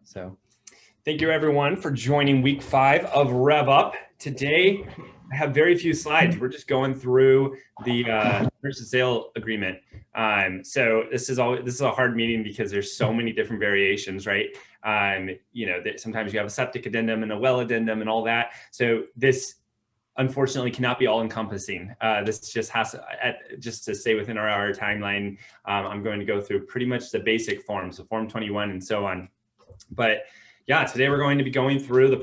So thank you everyone for joining week 5 of RevUP. Today, I have very few slides. We're just going through the purchase sale agreement. So this is a hard meeting because there's so many different variations, right? You know, sometimes you have a septic addendum and a well addendum and all that. So this unfortunately cannot be all encompassing. This just has to, just to stay within our hour timeline. I'm going to go through pretty much the basic forms, so Form 21 and so on. But yeah, today we're going to be going through the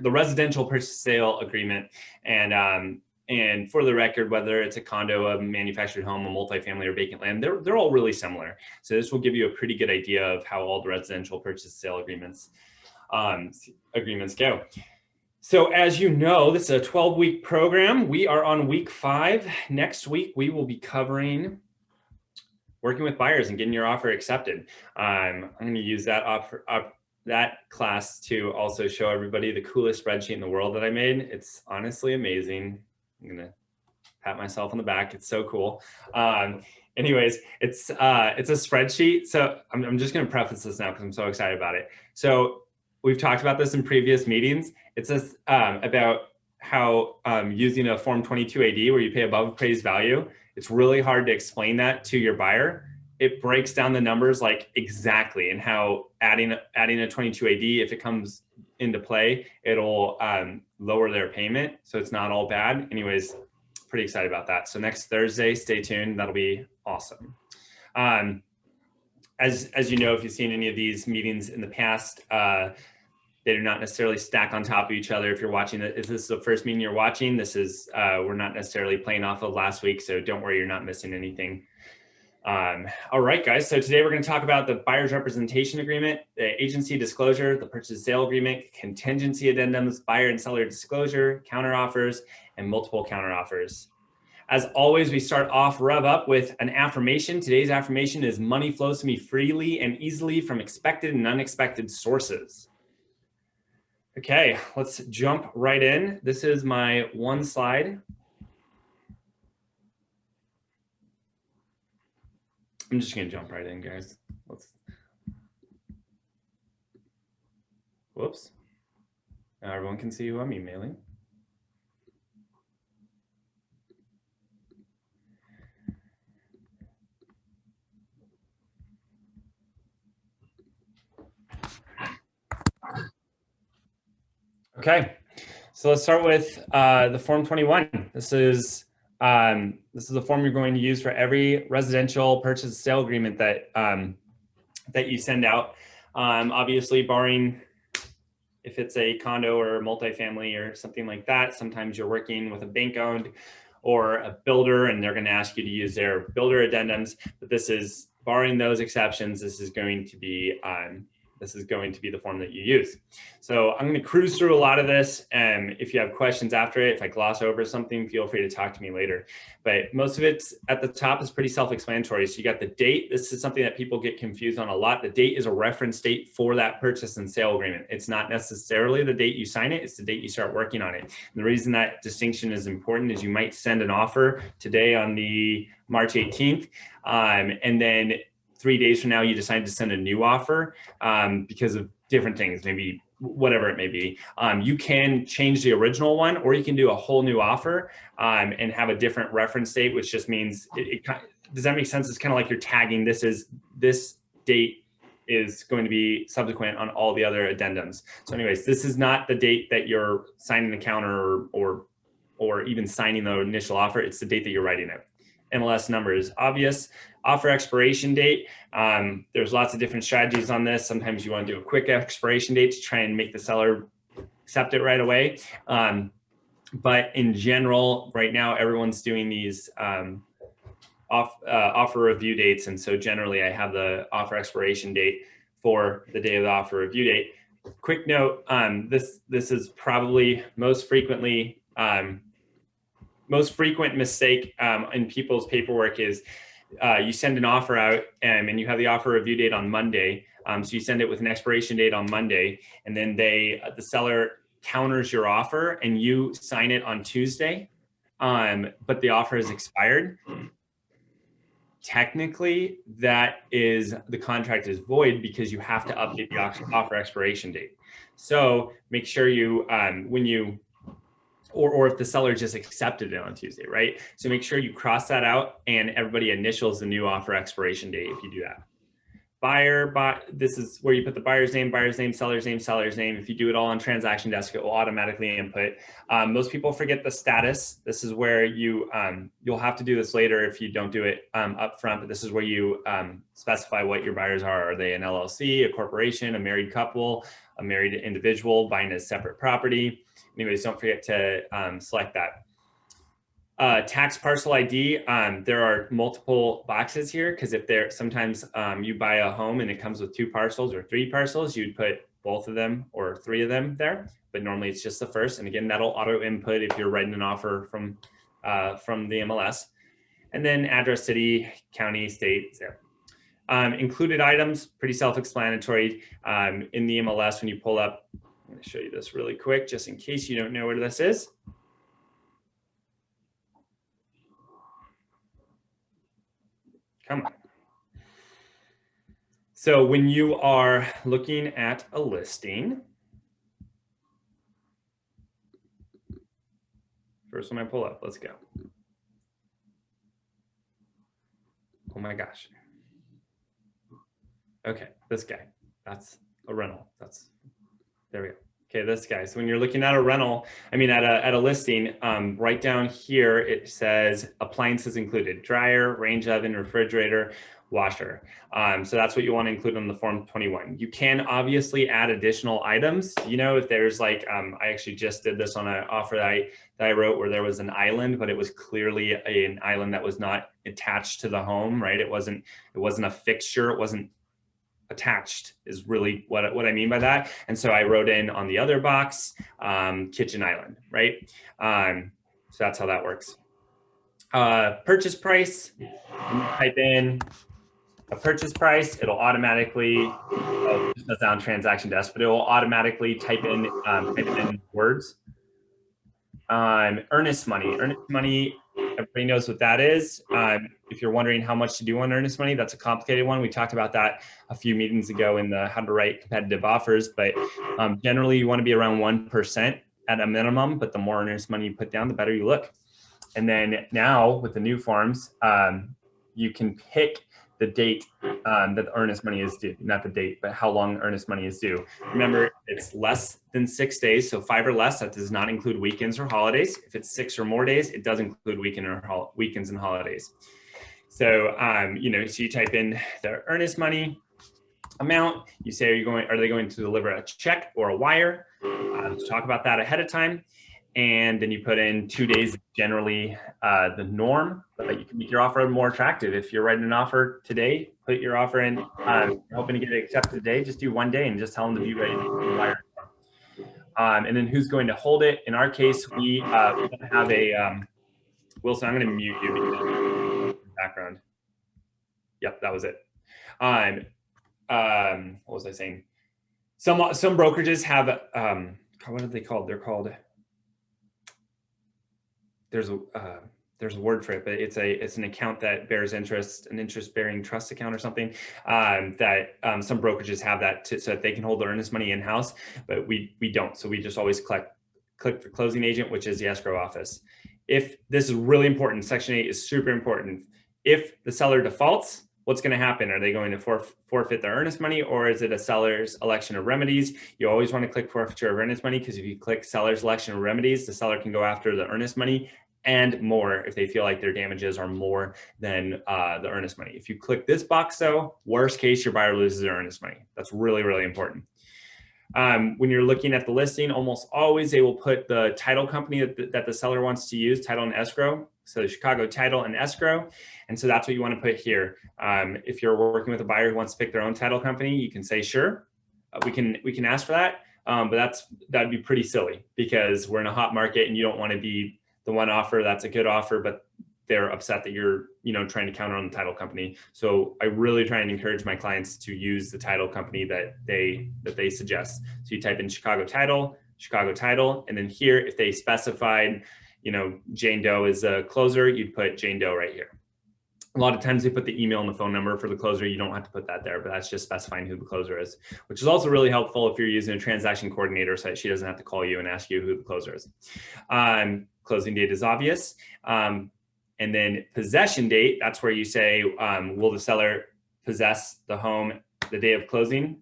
residential purchase sale agreement. And for the record, whether it's a condo, a manufactured home, a multifamily, or vacant land, they're all really similar. So this will give you a pretty good idea of how all the residential purchase sale agreements go. So as you know, this is a 12-week program. We are on week 5. Next week, we will be covering working with buyers and getting your offer accepted. I'm going to use that class to also show everybody the coolest spreadsheet in the world that I made. It's honestly amazing. I'm going to pat myself on the back. It's so cool. Anyways, it's a spreadsheet. So I'm just going to preface this now because I'm so excited about it. So we've talked about this in previous meetings. It's about how using a Form 22 AD where you pay above appraised value, it's really hard to explain that to your buyer. It breaks down the numbers like exactly, and how adding a 22 AD, if it comes into play, it'll lower their payment. So it's not all bad. Anyways, pretty excited about that. So next Thursday, stay tuned. That'll be awesome. As you know, if you've seen any of these meetings in the past, they do not necessarily stack on top of each other. If you're watching it, if this is the first meeting you're watching, this is, we're not necessarily playing off of last week, so don't worry, you're not missing anything. All right, guys, so today we're going to talk about the buyer's representation agreement, the agency disclosure, the purchase sale agreement, contingency addendums, buyer and seller disclosure, counteroffers, and multiple counteroffers. As always, we start off RevUp with an affirmation. Today's affirmation is money flows to me freely and easily from expected and unexpected sources. Okay, let's jump right in. This is my one slide. I'm just gonna jump right in, guys. Whoops. Now everyone can see who I'm emailing. Okay, so let's start with the Form 21. This is the form you're going to use for every residential purchase sale agreement that that you send out. Obviously, barring if it's a condo or a multifamily or something like that, sometimes you're working with a bank-owned or a builder, and they're going to ask you to use their builder addendums. But this is, barring those exceptions, this is going to be the form that you use. So I'm going to cruise through a lot of this, and if you have questions after it, if I gloss over something, feel free to talk to me later. But most of it at the top is pretty self-explanatory. So you got the date. This is something that people get confused on a lot. The date is a reference date for that purchase and sale agreement. It's not necessarily the date you sign it, it's the date you start working on it. And the reason that distinction is important is you might send an offer today on the March 18th, and then 3 days from now, you decide to send a new offer because of different things, maybe whatever it may be. You can change the original one, or you can do a whole new offer and have a different reference date, which just means, does that make sense? It's kind of like you're tagging, this date is going to be subsequent on all the other addendums. So anyways, this is not the date that you're signing the counter or even signing the initial offer. It's the date that you're writing it. MLS number is obvious. Offer expiration date. There's lots of different strategies on this. Sometimes you want to do a quick expiration date to try and make the seller accept it right away. But in general, right now, everyone's doing these offer review dates. And so generally, I have the offer expiration date for the day of the offer review date. Quick note, this is probably most frequent mistake in people's paperwork is you send an offer out and you have the offer review date on Monday. So you send it with an expiration date on Monday, and then the seller counters your offer and you sign it on Tuesday, but the offer has expired. Technically, the contract is void because you have to update the offer expiration date. So make sure you, when you, or if the seller just accepted it on Tuesday, right? So make sure you cross that out and everybody initials the new offer expiration date if you do that. Buyer, this is where you put the buyer's name, seller's name, seller's name. If you do it all on transaction desk, it will automatically input. Most people forget the status. This is where you, you'll have to do this later if you don't do it up front, but this is where you specify what your buyers are. Are they an LLC, a corporation, a married couple, a married individual buying a separate property? Anyways, don't forget to select that. Tax parcel ID, there are multiple boxes here because if there sometimes you buy a home and it comes with 2 parcels or 3 parcels, you'd put both of them or 3 of them there, but normally it's just the first. And again, that'll auto input if you're writing an offer from the MLS. And then address, city, county, state, there. Included items, pretty self-explanatory. In the MLS, when you pull up, I'm going to show you this really quick, just in case you don't know where this is. Come on. So when you are looking at a listing, first one I pull up, let's go. Oh my gosh. Okay, this guy, that's a rental. There we go. Okay, this guy. So when you're looking at a rental, I mean at a listing, right down here, it says appliances included: dryer, range oven, refrigerator, washer. So that's what you want to include on the Form 21. You can obviously add additional items. You know, if there's like, I actually just did this on an offer that I wrote where there was an island, but it was clearly an island that was not attached to the home, right? It wasn't a fixture. It wasn't attached is really what I mean by that. And so I wrote in on the other box, kitchen island, right? So that's how that works. Purchase price, type in a purchase price, it'll automatically, it does on transaction desk, but it will automatically type in words. Earnest money, everybody knows what that is. If you're wondering how much to do on earnest money, that's a complicated one. We talked about that a few meetings ago in the how to write competitive offers, but generally you want to be around 1% at a minimum, but the more earnest money you put down, the better you look. And then now with the new forms, you can pick the date that the earnest money is due, not the date, but how long earnest money is due. Remember, it's less than 6 days, so 5 or less. That does not include weekends or holidays. If it's 6 or more days, it does include weekends and holidays. So, you know, so you type in the earnest money amount. You say, are they going to deliver a check or a wire? Let's talk about that ahead of time. And then you put in 2 days, generally the norm, but you can make your offer more attractive. If you're writing an offer today, put your offer in, hoping to get it accepted today, just do 1 day and just tell them to be ready to wire. And then who's going to hold it? In our case, we have a, Wilson, I'm going to mute you because of the background. Yep, that was it. What was I saying? Some brokerages have, what are they called? They're called, there's a word for it, but it's an account that bears interest, an interest-bearing trust account or something, that some brokerages have that so that they can hold their earnest money in-house, but we don't. So we just always click for closing agent, which is the escrow office. If this is really important, Section 8 is super important. If the seller defaults, what's going to happen? Are they going to forfeit their earnest money, or is it a seller's election of remedies? You always want to click forfeiture of earnest money, because if you click seller's election of remedies, the seller can go after the earnest money and more if they feel like their damages are more than the earnest money. If you click this box though, worst case, your buyer loses their earnest money. That's really, really important. When you're looking at the listing, almost always they will put the title company that the seller wants to use, title and escrow. So Chicago Title and Escrow. And so that's what you want to put here. If you're working with a buyer who wants to pick their own title company, you can say, sure, we can ask for that. But that'd be pretty silly, because we're in a hot market and you don't want to be the one offer that's a good offer, but they're upset that you're, trying to counter on the title company. So I really try and encourage my clients to use the title company that they suggest. So you type in Chicago Title, and then here, if they specified, Jane Doe is a closer, you'd put Jane Doe right here. A lot of times they put the email and the phone number for the closer. You don't have to put that there, but that's just specifying who the closer is, which is also really helpful if you're using a transaction coordinator so that she doesn't have to call you and ask you who the closer is. Closing date is obvious. And then possession date, that's where you say, will the seller possess the home the day of closing,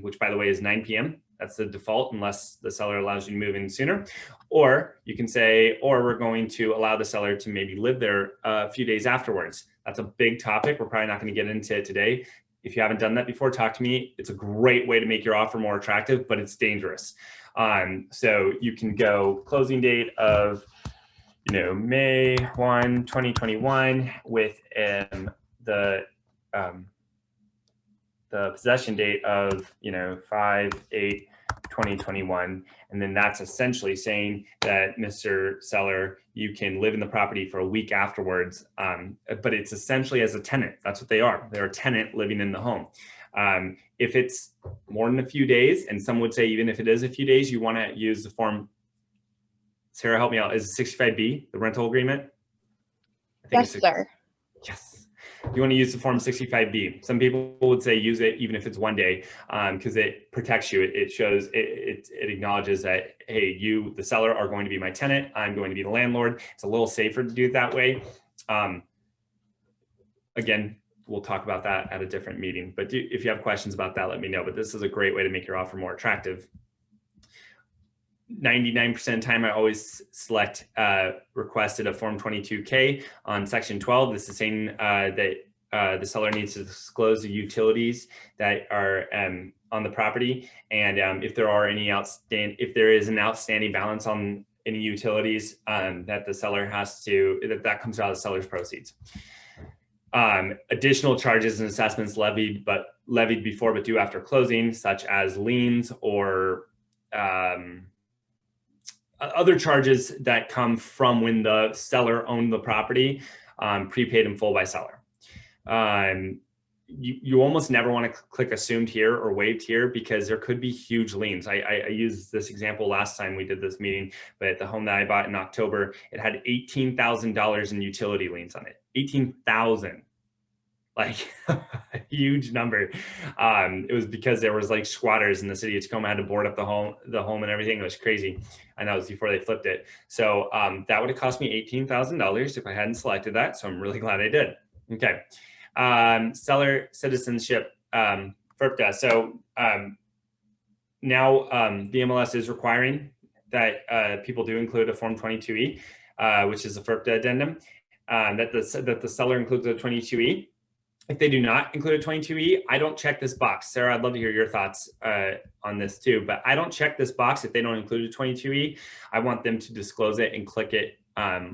which by the way is 9 p.m. That's the default unless the seller allows you to move in sooner. Or you can say, or we're going to allow the seller to maybe live there a few days afterwards. That's a big topic. We're probably not going to get into it today. If you haven't done that before, talk to me. It's a great way to make your offer more attractive, but it's dangerous. So you can go closing date of, May 1, 2021 with the possession date of 5/8/2021, and then that's essentially saying that Mr. Seller, you can live in the property for a week afterwards, but it's essentially as a tenant. That's what they are. They're a tenant living in the home. If it's more than a few days, and some would say even if it is a few days, you want to use the form. Sarah, help me out. Is it 65B, the rental agreement? I think yes, sir. Yes. You want to use the form 65B. Some people would say use it even if it's 1 day, because it protects you. It shows, it acknowledges that, hey, you, the seller, are going to be my tenant. I'm going to be the landlord. It's a little safer to do it that way. Again, we'll talk about that at a different meeting. But if you have questions about that, let me know. But this is a great way to make your offer more attractive. 99% of the time, I always select requested a Form 22K on Section 12. This is saying that the seller needs to disclose the utilities that are on the property, and if there is an outstanding balance on any utilities, that the seller has to, that comes out of the seller's proceeds. Additional charges and assessments levied before but due after closing, such as liens or other charges that come from when the seller owned the property, prepaid in full by seller. You almost never want to click assumed here or waived here because there could be huge liens. I used this example last time we did this meeting, but the home that I bought in October, it had $18,000 in utility liens on it. 18,000. Like a huge number. It was because there was like squatters in the city of Tacoma, had to board up the home and everything. It was crazy. And that was before they flipped it. So that would have cost me $18,000 if I hadn't selected that. So I'm really glad I did. Okay. Seller citizenship, FERPTA. So now the MLS is requiring that people do include a Form 22E, which is a FERPTA addendum, that the seller includes a 22E. If they do not include a 22E, I don't check this box. Sarah, I'd love to hear your thoughts on this too, but I don't check this box if they don't include a 22E. I want them to disclose it and click it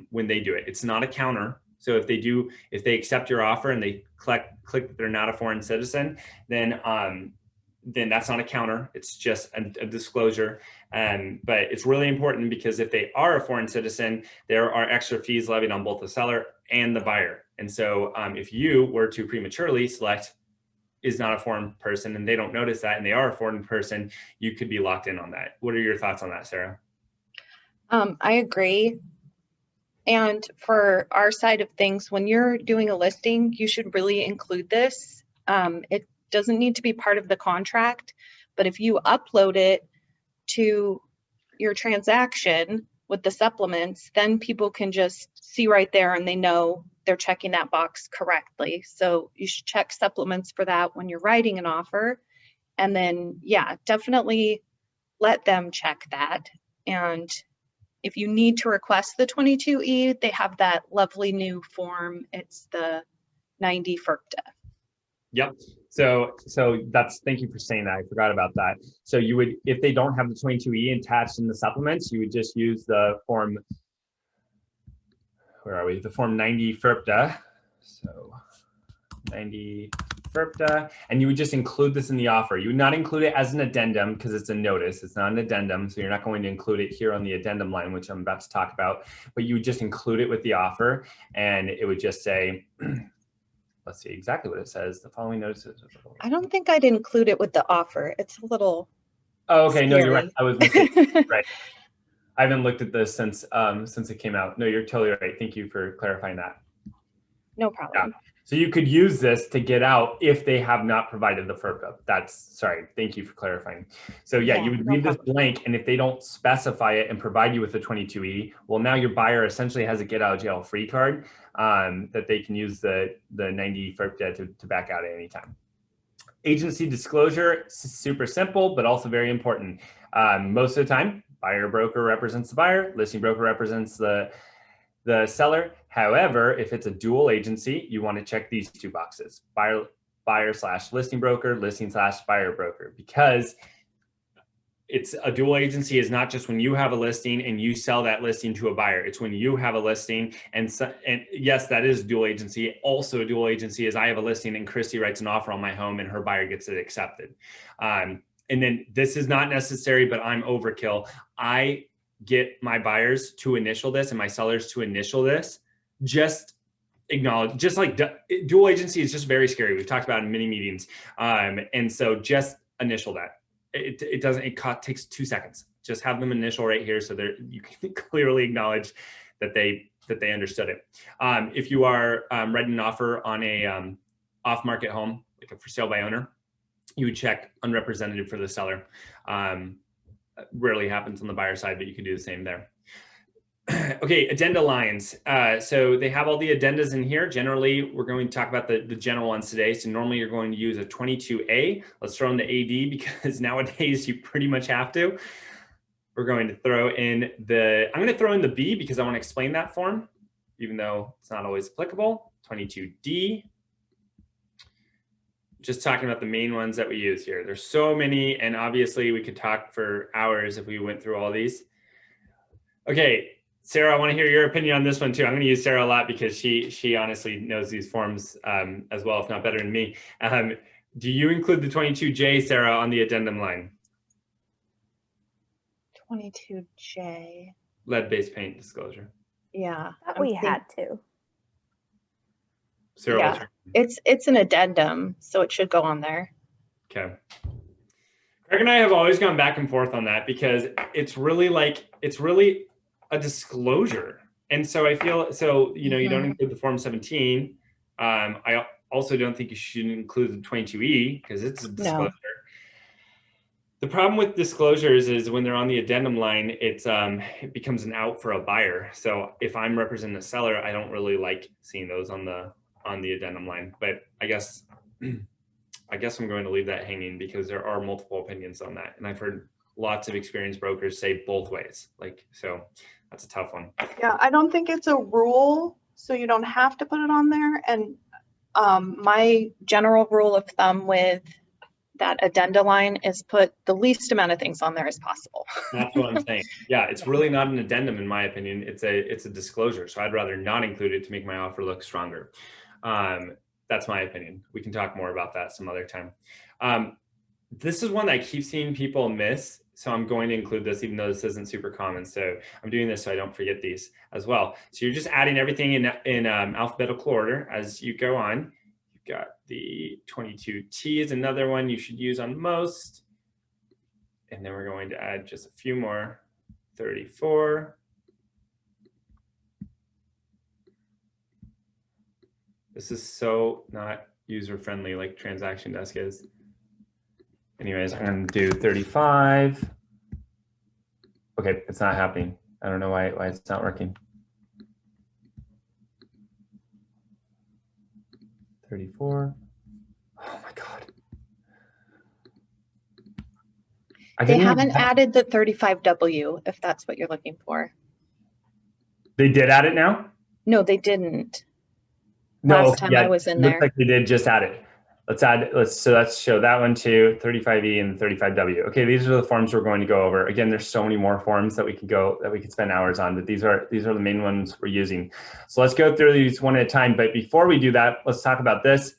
when they do it. It's not a counter. So if they accept your offer and they click that they're not a foreign citizen, then that's not a counter. It's just a disclosure. But it's really important because if they are a foreign citizen, there are extra fees levied on both the seller and the buyer. And so if you were to prematurely select is not a foreign person and they don't notice that and they are a foreign person, you could be locked in on that. What are your thoughts on that, Sarah? I agree. And for our side of things, when you're doing a listing, you should really include this. It doesn't need to be part of the contract, but if you upload it to your transaction with the supplements, then people can just see right there and they know they're checking that box correctly. So you should check supplements for that when you're writing an offer. And then, yeah, definitely let them check that. And if you need to request the 22E, they have that lovely new form. It's the 90 FERPTA. Yep. So that's, thank you for saying that. I forgot about that. So you would, if they don't have the 22E attached in the supplements, you would just use the form, where are we? The form 90 FERPTA. So 90 FERPTA, and you would just include this in the offer. You would not include it as an addendum because it's a notice. It's not an addendum. So you're not going to include it here on the addendum line, which I'm about to talk about, but you would just include it with the offer. And it would just say, let's see exactly what it says. The following notices. I don't think I'd include it with the offer. It's a little Oh, okay. scary. No, you're right. I was mistaken. Right. I haven't looked at this since it came out. No, you're totally right. Thank you for clarifying that. No problem. Yeah. So you could use this to get out if they have not provided the FERPA. That's, sorry, thank you for clarifying. So yeah, you would leave this blank, and if they don't specify it and provide you with the 22E, well, now your buyer essentially has a get out of jail free card that they can use the 90 FERPA to back out at any time. Agency disclosure, super simple, but also very important. Most of the time, buyer broker represents the buyer, listing broker represents the seller. However, if it's a dual agency, you want to check these two boxes: buyer slash listing broker, listing slash buyer broker, because it's a dual agency is not just when you have a listing and you sell that listing to a buyer. It's when you have a listing and yes, that is dual agency. Also a dual agency is I have a listing and Christy writes an offer on my home and her buyer gets it accepted. And then this is not necessary, but I'm overkill. I get my buyers to initial this and my sellers to initial this. Just acknowledge, just like dual agency is just very scary. We've talked about it in many meetings. And so just initial that. It takes 2 seconds. Just have them initial right here so you can clearly acknowledge that they understood it. If you are writing an offer on a off-market home, like a for sale by owner, you would check unrepresented for the seller. Rarely happens on the buyer side, but you can do the same there. Okay, addenda lines. So they have all the addendas in here. Generally, we're going to talk about the general ones today. So normally you're going to use a 22A. Let's throw in the AD because nowadays you pretty much have to. We're going to throw in I'm going to throw in the B because I want to explain that form, even though it's not always applicable. 22D. Just talking about the main ones that we use here. There's so many, and obviously we could talk for hours if we went through all these. Okay, Sarah, I want to hear your opinion on this one too. I'm going to use Sarah a lot because she honestly knows these forms as well, if not better than me. Do you include the 22J, Sarah, on the addendum line? 22J. Lead-based paint disclosure. Yeah. We had to. Sarah, yeah, it's an addendum, so it should go on there. Okay. Craig and I have always gone back and forth on that because it's really a disclosure. And so I feel, you don't include the Form 17. I also don't think you should include the 22E because it's a disclosure. No. The problem with disclosures is when they're on the addendum line, it becomes an out for a buyer. So if I'm representing the seller, I don't really like seeing those on the addendum line. But I guess I'm going to leave that hanging because there are multiple opinions on that. And I've heard lots of experienced brokers say both ways. So that's a tough one. Yeah, I don't think it's a rule, so you don't have to put it on there. And my general rule of thumb with that addenda line is put the least amount of things on there as possible. That's what I'm saying. Yeah, it's really not an addendum in my opinion. It's a disclosure. So I'd rather not include it to make my offer look stronger. That's my opinion. We can talk more about that some other time. This is one that I keep seeing people miss. So I'm going to include this even though this isn't super common. So I'm doing this so I don't forget these as well. So you're just adding everything in alphabetical order as you go on. You've got the 22T is another one you should use on most. And then we're going to add just a few more. 34. This is so not user-friendly like Transaction Desk is. Anyways, I'm going to do 35. Okay, it's not happening. I don't know why it's not working. 34. Oh my God. They haven't added the 35W, if that's what you're looking for. They did add it now? No, they didn't. No, last time I was in there. Looks like they did just add it. Let's show that one too, 35E and 35W. Okay, these are the forms we're going to go over. Again, there's so many more forms that we could spend hours on, but these are the main ones we're using. So let's go through these one at a time. But before we do that, let's talk about this.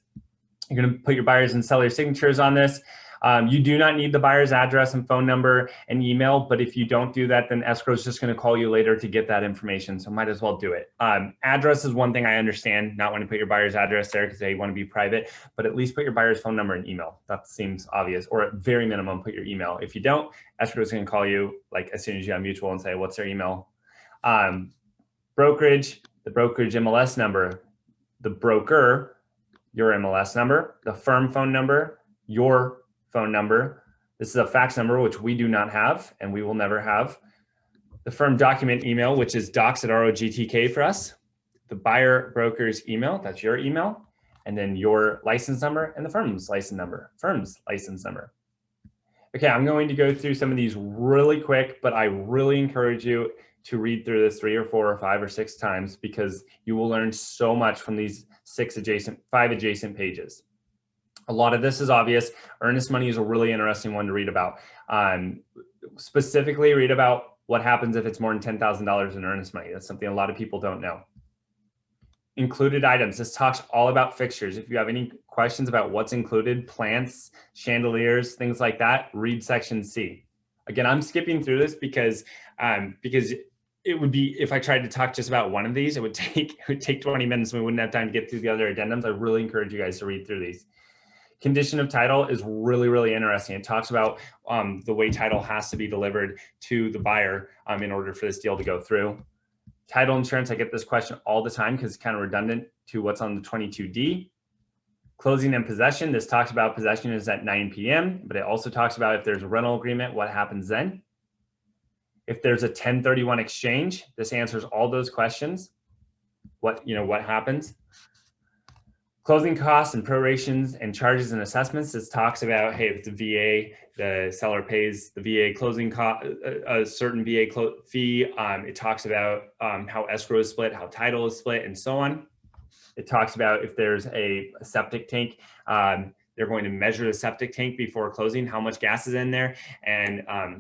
You're going to put your buyers and sellers signatures on this. You do not need the buyer's address and phone number and email, but if you don't do that, then escrow is just going to call you later to get that information. So might as well do it. Address is one thing I understand, not want to put your buyer's address there because they want to be private, but at least put your buyer's phone number and email. That seems obvious, or at very minimum, put your email. If you don't, escrow is going to call you like as soon as you have mutual and say, what's their email? Brokerage, the brokerage MLS number. the broker, your MLS number, the firm phone number, your phone number. This is a fax number, which we do not have and we will never have. The firm document email, which is docs@ROGTK for us. The buyer broker's email, that's your email. And then your license number and the firm's license number, Okay, I'm going to go through some of these really quick, but I really encourage you to read through this 3 or 4 or 5 or 6 times because you will learn so much from these 5 adjacent pages. A lot of this is obvious. Earnest money is a really interesting one to read about. Specifically, read about what happens if it's more than $10,000 in earnest money. That's something a lot of people don't know. Included items. This talks all about fixtures. If you have any questions about what's included, plants, chandeliers, things like that, read section C. Again, I'm skipping through this because it would be, if I tried to talk just about one of these, it would take 20 minutes and we wouldn't have time to get through the other addendums. I really encourage you guys to read through these. Condition of title is really, really interesting. It talks about the way title has to be delivered to the buyer in order for this deal to go through. Title insurance, I get this question all the time because it's kind of redundant to what's on the 22D. Closing and possession, this talks about possession is at 9 p.m., but it also talks about if there's a rental agreement, what happens then. If there's a 1031 exchange, this answers all those questions. What happens? Closing costs and prorations and charges and assessments. This talks about, hey, if the VA, the seller pays the VA closing cost, a certain VA fee. It talks about how escrow is split, how title is split, and so on. It talks about if there's a septic tank, they're going to measure the septic tank before closing, how much gas is in there. And I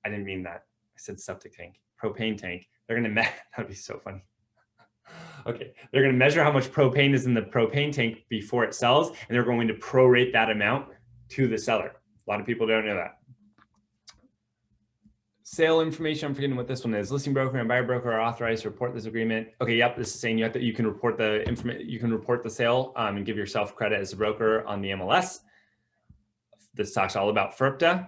didn't mean that. I said septic tank, propane tank. They're going to, that'd be so funny. Okay, they're going to measure how much propane is in the propane tank before it sells, and they're going to prorate that amount to the seller. A lot of people don't know that. Sale information, I'm forgetting what this one is. Listing broker and buyer broker are authorized to report this agreement. Okay, yep, this is saying you can report the information, you can report the sale and give yourself credit as a broker on the MLS. This talks all about FERPTA.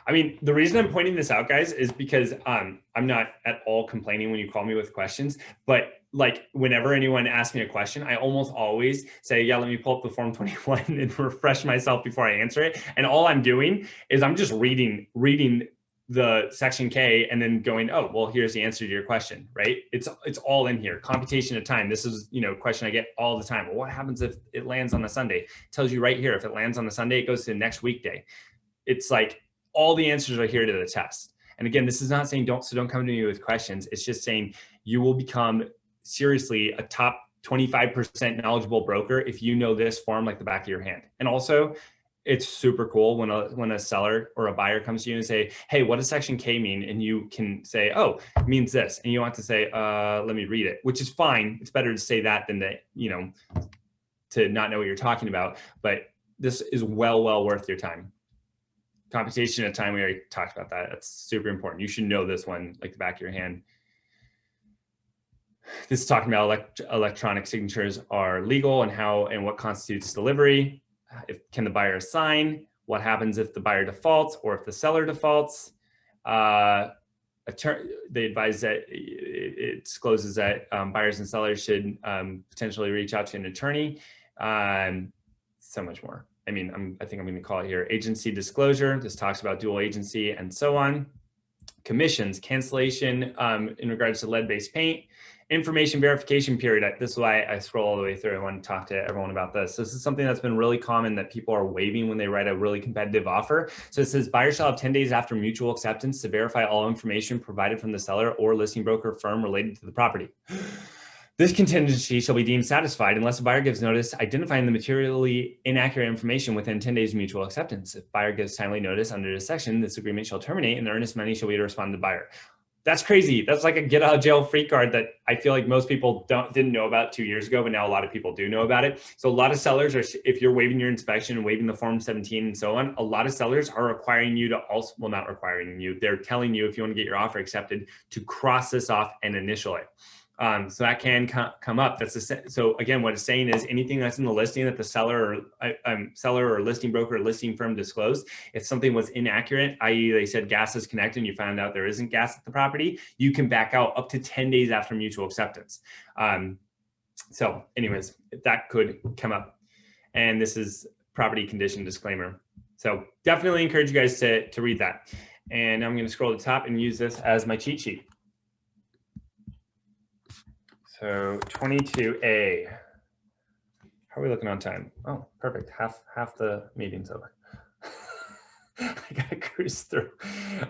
I mean, the reason I'm pointing this out, guys, is because I'm not at all complaining when you call me with questions, but like whenever anyone asks me a question, I almost always say, yeah, let me pull up the Form 21 and refresh myself before I answer it. And all I'm doing is I'm just reading the section K and then going, oh, well, here's the answer to your question, right? It's all in here. Computation of time. This is, a question I get all the time. Well, what happens if it lands on a Sunday? It tells you right here. If it lands on a Sunday, it goes to the next weekday. It's like all the answers are here to the test. And again, this is not saying don't come to me with questions. It's just saying you will become seriously a top 25% knowledgeable broker if you know this form like the back of your hand. And also, it's super cool when a seller or a buyer comes to you and say, hey, what does section K mean? And you can say, oh, it means this. And you want to say, let me read it, which is fine. It's better to say that than to not know what you're talking about. But this is well worth your time. Computation of time, we already talked about that. That's super important. You should know this one like the back of your hand. This is talking about electronic signatures are legal and what constitutes delivery. Can the buyer assign? What happens if the buyer defaults or if the seller defaults? They advise that it discloses that buyers and sellers should potentially reach out to an attorney. So much more. I mean, I think I'm going to call it here. Agency disclosure. This talks about dual agency and so on. Commissions, cancellation in regards to lead-based paint. Information verification period. This is why I scroll all the way through. I want to talk to everyone about this. This is something that's been really common that people are waiving when they write a really competitive offer. So it says buyers shall have 10 days after mutual acceptance to verify all information provided from the seller or listing broker firm related to the property. This contingency shall be deemed satisfied unless a buyer gives notice identifying the materially inaccurate information within 10 days of mutual acceptance. If buyer gives timely notice under this section, this agreement shall terminate and the earnest money shall be to respond to the buyer. That's crazy. That's like a get out of jail free card that I feel like most people didn't know about 2 years ago, but now a lot of people do know about it. So a lot of sellers are, if you're waiving your inspection and waiving the Form 17 and so on, a lot of sellers are requiring you to also, well, not requiring you, they're telling you if you want to get your offer accepted to cross this off and initial it. So that can come up. So again, what it's saying is anything that's in the listing that the seller or listing broker or listing firm disclosed, if something was inaccurate, i.e. they said gas is connected and you found out there isn't gas at the property, you can back out up to 10 days after mutual acceptance. So anyways, that could come up. And this is property condition disclaimer. So definitely encourage you guys to read that. And I'm going to scroll to the top and use this as my cheat sheet. So 22A. How are we looking on time? Oh, perfect. Half the meeting's over. I gotta cruise through.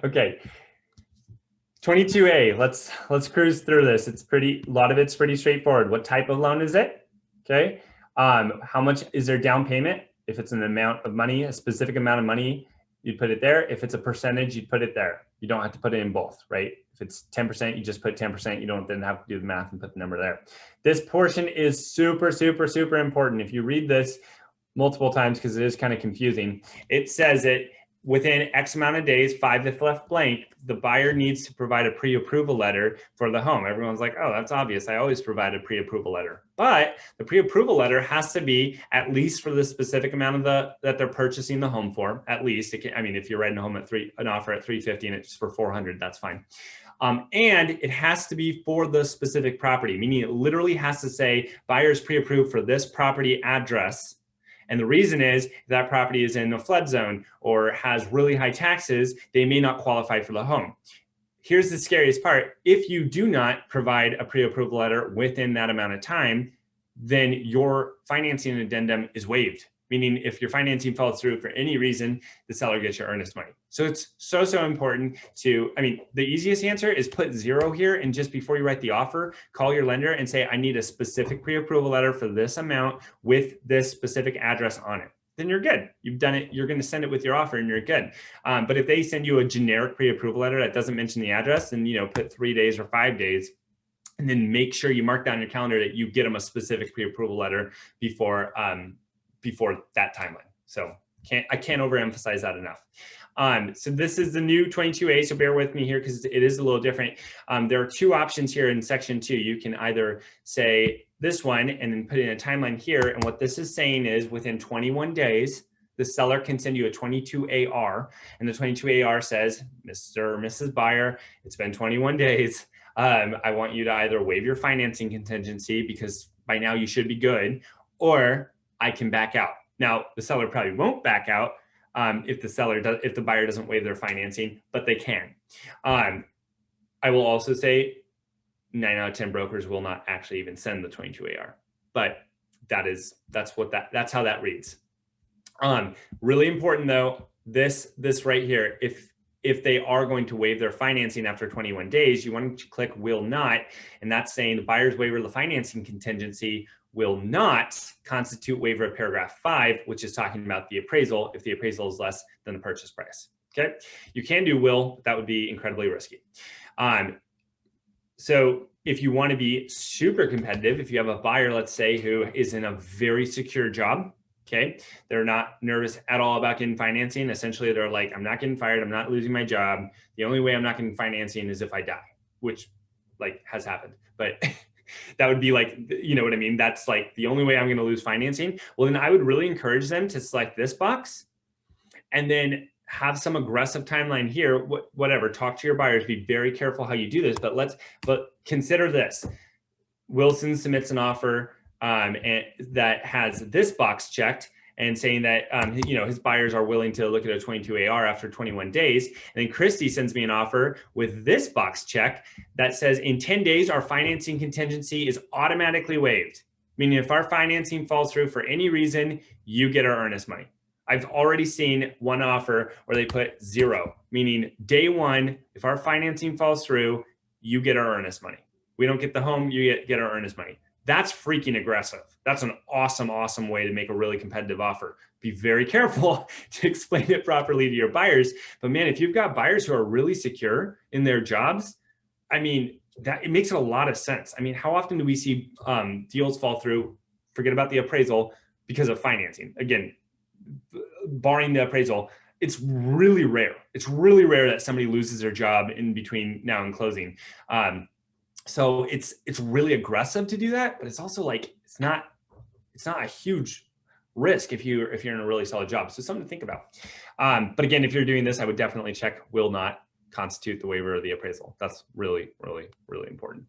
Okay. 22A. Let's cruise through this. It's a lot of it's pretty straightforward. What type of loan is it? Okay. How much is their down payment? If it's an amount of money, a specific amount of money, you'd put it there. If it's a percentage, you'd put it there. You don't have to put it in both, right? If it's 10%, you just put 10%. You don't then have to do the math and put the number there. This portion is super, super, super important. If you read this multiple times, because it is kind of confusing, it says it within X amount of days, 5 if left blank, the buyer needs to provide a pre-approval letter for the home. Everyone's like, oh, that's obvious. I always provide a pre-approval letter. But the pre-approval letter has to be at least for the specific amount of that they're purchasing the home for. At least, I mean, if you're writing a home at an offer at $350 and it's for $400, that's fine. And it has to be for the specific property, meaning it literally has to say buyers pre-approved for this property address. And the reason is if that property is in a flood zone or has really high taxes, they may not qualify for the home. Here's the scariest part. If you do not provide a pre-approval letter within that amount of time, then your financing addendum is waived. Meaning if your financing falls through for any reason, the seller gets your earnest money. So it's so important to, I mean, the easiest answer is put 0 here and just before you write the offer, call your lender and say, I need a specific pre-approval letter for this amount with this specific address on it. Then you're good. You've done it. You're going to send it with your offer and you're good. But if they send you a generic pre-approval letter that doesn't mention the address, then, put 3 days or 5 days. And then make sure you mark down your calendar that you get them a specific pre-approval letter before that timeline. So I can't overemphasize that enough. So this is the new 22A, so bear with me here because it is a little different. There are 2 options here in section 2. You can either say this one and then put in a timeline here. And what this is saying is within 21 days, the seller can send you a 22AR. And the 22AR says, Mr. or Mrs. Buyer, it's been 21 days. I want you to either waive your financing contingency because by now you should be good, or I can back out. Now, the seller probably won't back out if the buyer doesn't waive their financing, but they can. I will also say 9 out of 10 brokers will not actually even send the 22AR, but that's how that reads. Really important though, this right here, if they are going to waive their financing after 21 days, you want to click will not, and that's saying the buyer's waiver of the financing contingency will not constitute waiver of paragraph 5, which is talking about the appraisal if the appraisal is less than the purchase price. Okay, you can do will, but that would be incredibly risky. So if you want to be super competitive, if you have a buyer, let's say, who is in a very secure job, okay, they're not nervous at all about getting financing. Essentially, they're like, I'm not getting fired. I'm not losing my job. The only way I'm not getting financing is if I die, which has happened. But that would be you know what I mean? That's the only way I'm going to lose financing. Well, then I would really encourage them to select this box and then have some aggressive timeline here, whatever, talk to your buyers, be very careful how you do this, but consider this. Wilson submits an offer and that has this box checked and saying that, his buyers are willing to look at a 22AR after 21 days. And then Christy sends me an offer with this box check that says in 10 days, our financing contingency is automatically waived. Meaning if our financing falls through for any reason, you get our earnest money. I've already seen one offer where they put 0, meaning day 1, if our financing falls through, you get our earnest money. We don't get the home, you get our earnest money. That's freaking aggressive. That's an awesome way to make a really competitive offer. Be very careful to explain it properly to your buyers. But man, if you've got buyers who are really secure in their jobs, I mean, it makes a lot of sense. I mean, how often do we see deals fall through, forget about the appraisal, because of financing? Again, barring the appraisal, it's really rare. It's really rare that somebody loses their job in between now and closing. So it's really aggressive to do that, but it's also it's not a huge risk if you're in a really solid job. So something to think about. But again, if you're doing this, I would definitely check will not constitute the waiver of the appraisal. That's really important.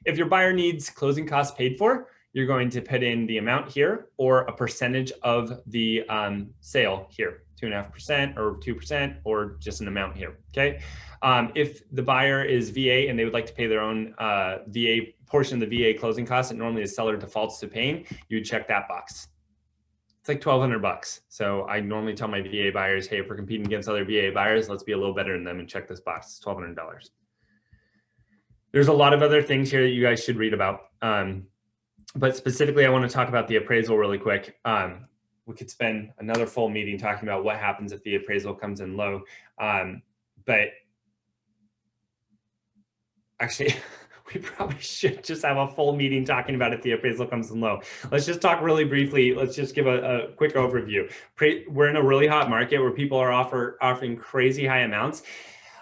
If your buyer needs closing costs paid for, you're going to put in the amount here or a percentage of the sale here, 2.5% or 2% or just an amount here, okay? If the buyer is VA and they would like to pay their own VA portion of the VA closing costs that normally the seller defaults to paying, you would check that box. It's like $1,200. So I normally tell my VA buyers, hey, if we're competing against other VA buyers, let's be a little better than them and check this box. It's $1,200. There's a lot of other things here that you guys should read about. But specifically, I want to talk about the appraisal really quick. We could spend another full meeting talking about what happens if the appraisal comes in low. But actually, we probably should just have a full meeting talking about if the appraisal comes in low. Let's just talk really briefly. Let's just give a quick overview. We're in a really hot market where people are offering crazy high amounts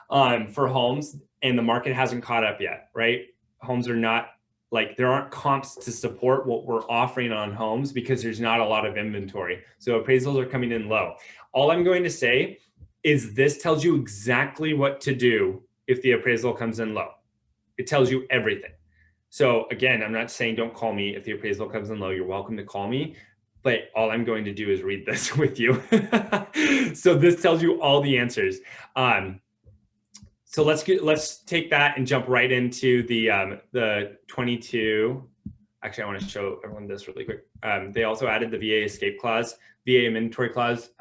for homes, and the market hasn't caught up yet, right? Homes are not, like, there aren't comps to support what we're offering on homes because there's not a lot of inventory. So appraisals are coming in low. All I'm going to say is this tells you exactly what to do if the appraisal comes in low. It tells you everything. So again, I'm not saying don't call me if the appraisal comes in low. You're welcome to call me, but all I'm going to do is read this with you. So this tells you all the answers. So let's take that and jump right into the 22. Actually, I want to show everyone this really quick. They also added the VA escape clause, VA inventory clause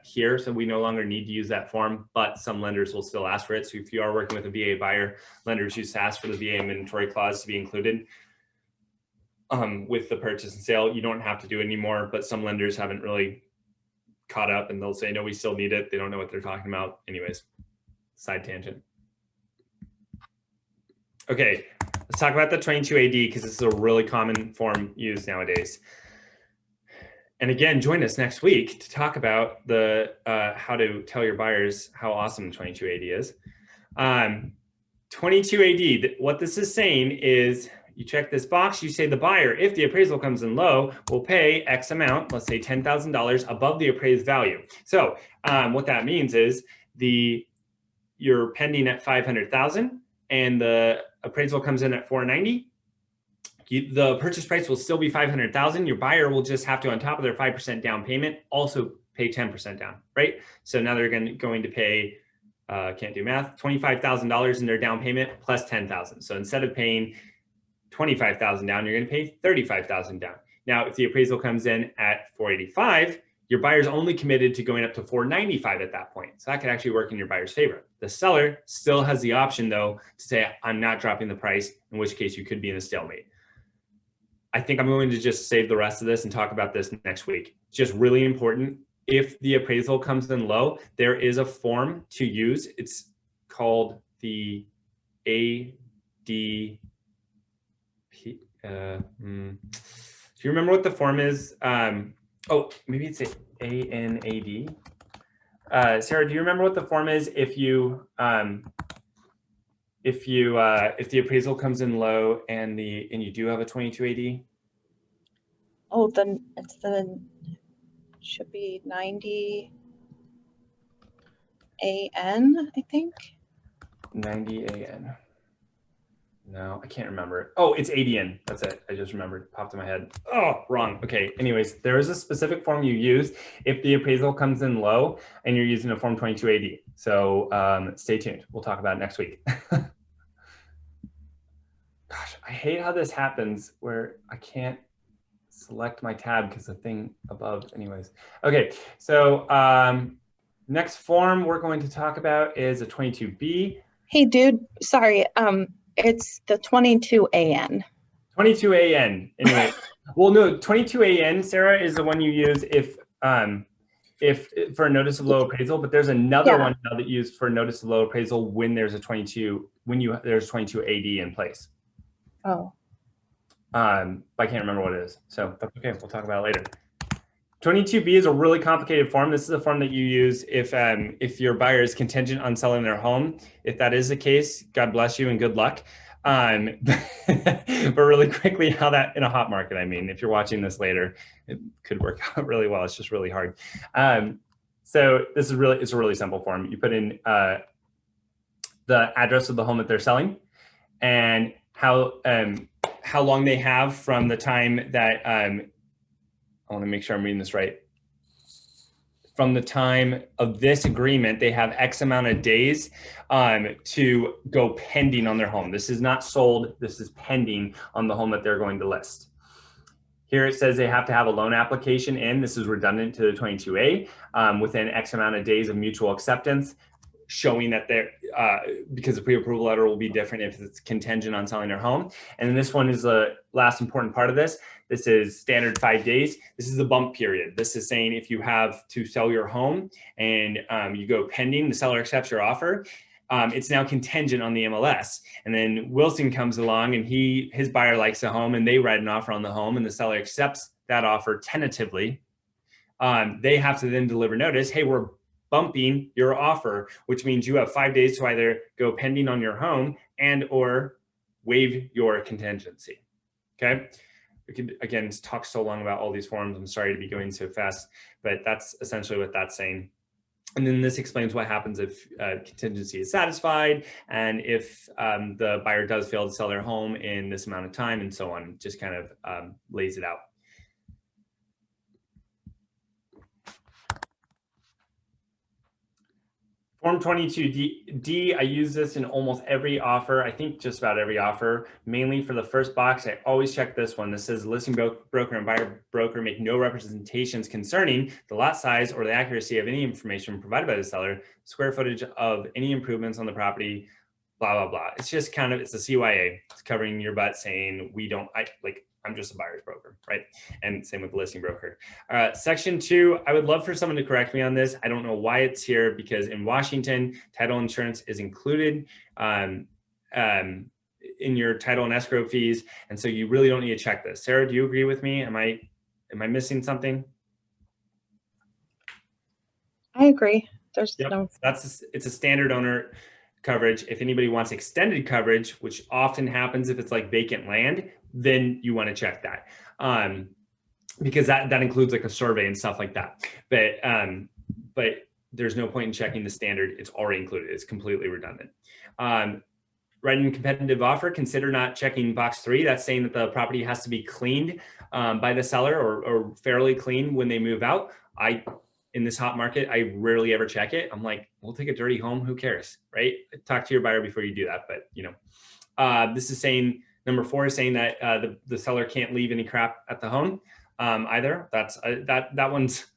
here. So we no longer need to use that form, but some lenders will still ask for it. So if you are working with a VA buyer, lenders used to ask for the VA inventory clause to be included with the purchase and sale. You don't have to do it anymore, but some lenders haven't really caught up and they'll say, no, we still need it. They don't know what they're talking about. Anyways, side tangent. Okay, let's talk about the 22 AD because this is a really common form used nowadays. And again, join us next week to talk about the how to tell your buyers how awesome 22 AD is. 22 AD, what this is saying is you check this box, you say the buyer, if the appraisal comes in low, will pay X amount, let's say $10,000 above the appraised value. So what that means is you're pending at 500,000 and the appraisal comes in at 490. The purchase price will still be 500,000. Your buyer will just have to, on top of their 5% down payment, also pay 10% down, right? So now they're going to pay, can't do math, $25,000 in their down payment plus 10,000. So instead of paying 25,000 down, you're going to pay 35,000 down. Now, if the appraisal comes in at 485, your buyer's only committed to going up to 495 at that point. So that could actually work in your buyer's favor. The seller still has the option, though, to say, I'm not dropping the price, in which case you could be in a stalemate. I think I'm going to just save the rest of this and talk about this next week. Just really important. If the appraisal comes in low, there is a form to use. It's called the ADP. Do you remember what the form is? Oh, maybe it's ANAD. Sarah, do you remember what the form is if the appraisal comes in low and you do have a 22 AD? Oh, then should be 90 AN, I think. 90 AN. No, I can't remember. Oh, it's ADN. That's it. I just remembered. Popped in my head. Oh, wrong. Okay. Anyways, there is a specific form you use if the appraisal comes in low and you're using a Form 22 AD. So stay tuned. We'll talk about it next week. Gosh, I hate how this happens where I can't select my tab because the thing above. Anyways. Okay. So next form we're going to talk about is a 22B. Hey, dude. Sorry. It's the 22 AN. 22 AN. Anyway, well, no, 22 AN, Sarah, is the one you use if for a notice of low appraisal. But there's another one now that you use for a notice of low appraisal when there's a 22 there's 22 AD in place. Oh. I can't remember what it is, so that's okay. We'll talk about it later. 22B is a really complicated form. This is a form that you use if your buyer is contingent on selling their home. If that is the case, God bless you and good luck. But really quickly, how that in a hot market, I mean, if you're watching this later, it could work out really well. It's just really hard. So this is it's a really simple form. You put in the address of the home that they're selling and how how long they have from the time that, I want to make sure I'm reading this right. From the time of this agreement, they have X amount of days to go pending on their home. This is not sold, this is pending on the home that they're going to list. Here it says they have to have a loan application in. This is redundant to the 22A within X amount of days of mutual acceptance, showing that they're, because the pre-approval letter will be different if it's contingent on selling their home. And then this one is the last important part of this. This is standard 5 days. This is the bump period. This is saying if you have to sell your home and you go pending, the seller accepts your offer, it's now contingent on the MLS. And then Wilson comes along and his buyer likes the home and they write an offer on the home and the seller accepts that offer tentatively. They have to then deliver notice, hey, we're bumping your offer, which means you have 5 days to either go pending on your home and or waive your contingency. Okay. We could, again, talk so long about all these forms. I'm sorry to be going so fast, but that's essentially what that's saying. And then this explains what happens if contingency is satisfied and if the buyer does fail to sell their home in this amount of time and so on, just kind of lays it out. Form 22D, I use this in almost every offer. I think just about every offer, mainly for the first box. I always check this one. This says listing broker and buyer broker make no representations concerning the lot size or the accuracy of any information provided by the seller, square footage of any improvements on the property, blah, blah, blah. It's just kind of, it's a CYA. It's covering your butt saying I'm just a buyer's broker, right? And same with the listing broker. Section 2, I would love for someone to correct me on this. I don't know why it's here because in Washington, title insurance is included in your title and escrow fees. And so you really don't need to check this. Sarah, do you agree with me? Am I missing something? I agree. There's yep. no. It's a standard owner coverage. If anybody wants extended coverage, which often happens if it's like vacant land, then you want to check that because that includes like a survey and stuff like that. But there's no point in checking the standard. It's already included. It's completely redundant. Writing a competitive offer, consider not checking box 3. That's saying that the property has to be cleaned by the seller or fairly clean when they move out. In this hot market, I rarely ever check it. I'm like, we'll take a dirty home. Who cares, right? Talk to your buyer before you do that. But you know, this is saying, number 4 is saying that the seller can't leave any crap at the home either. That's that one's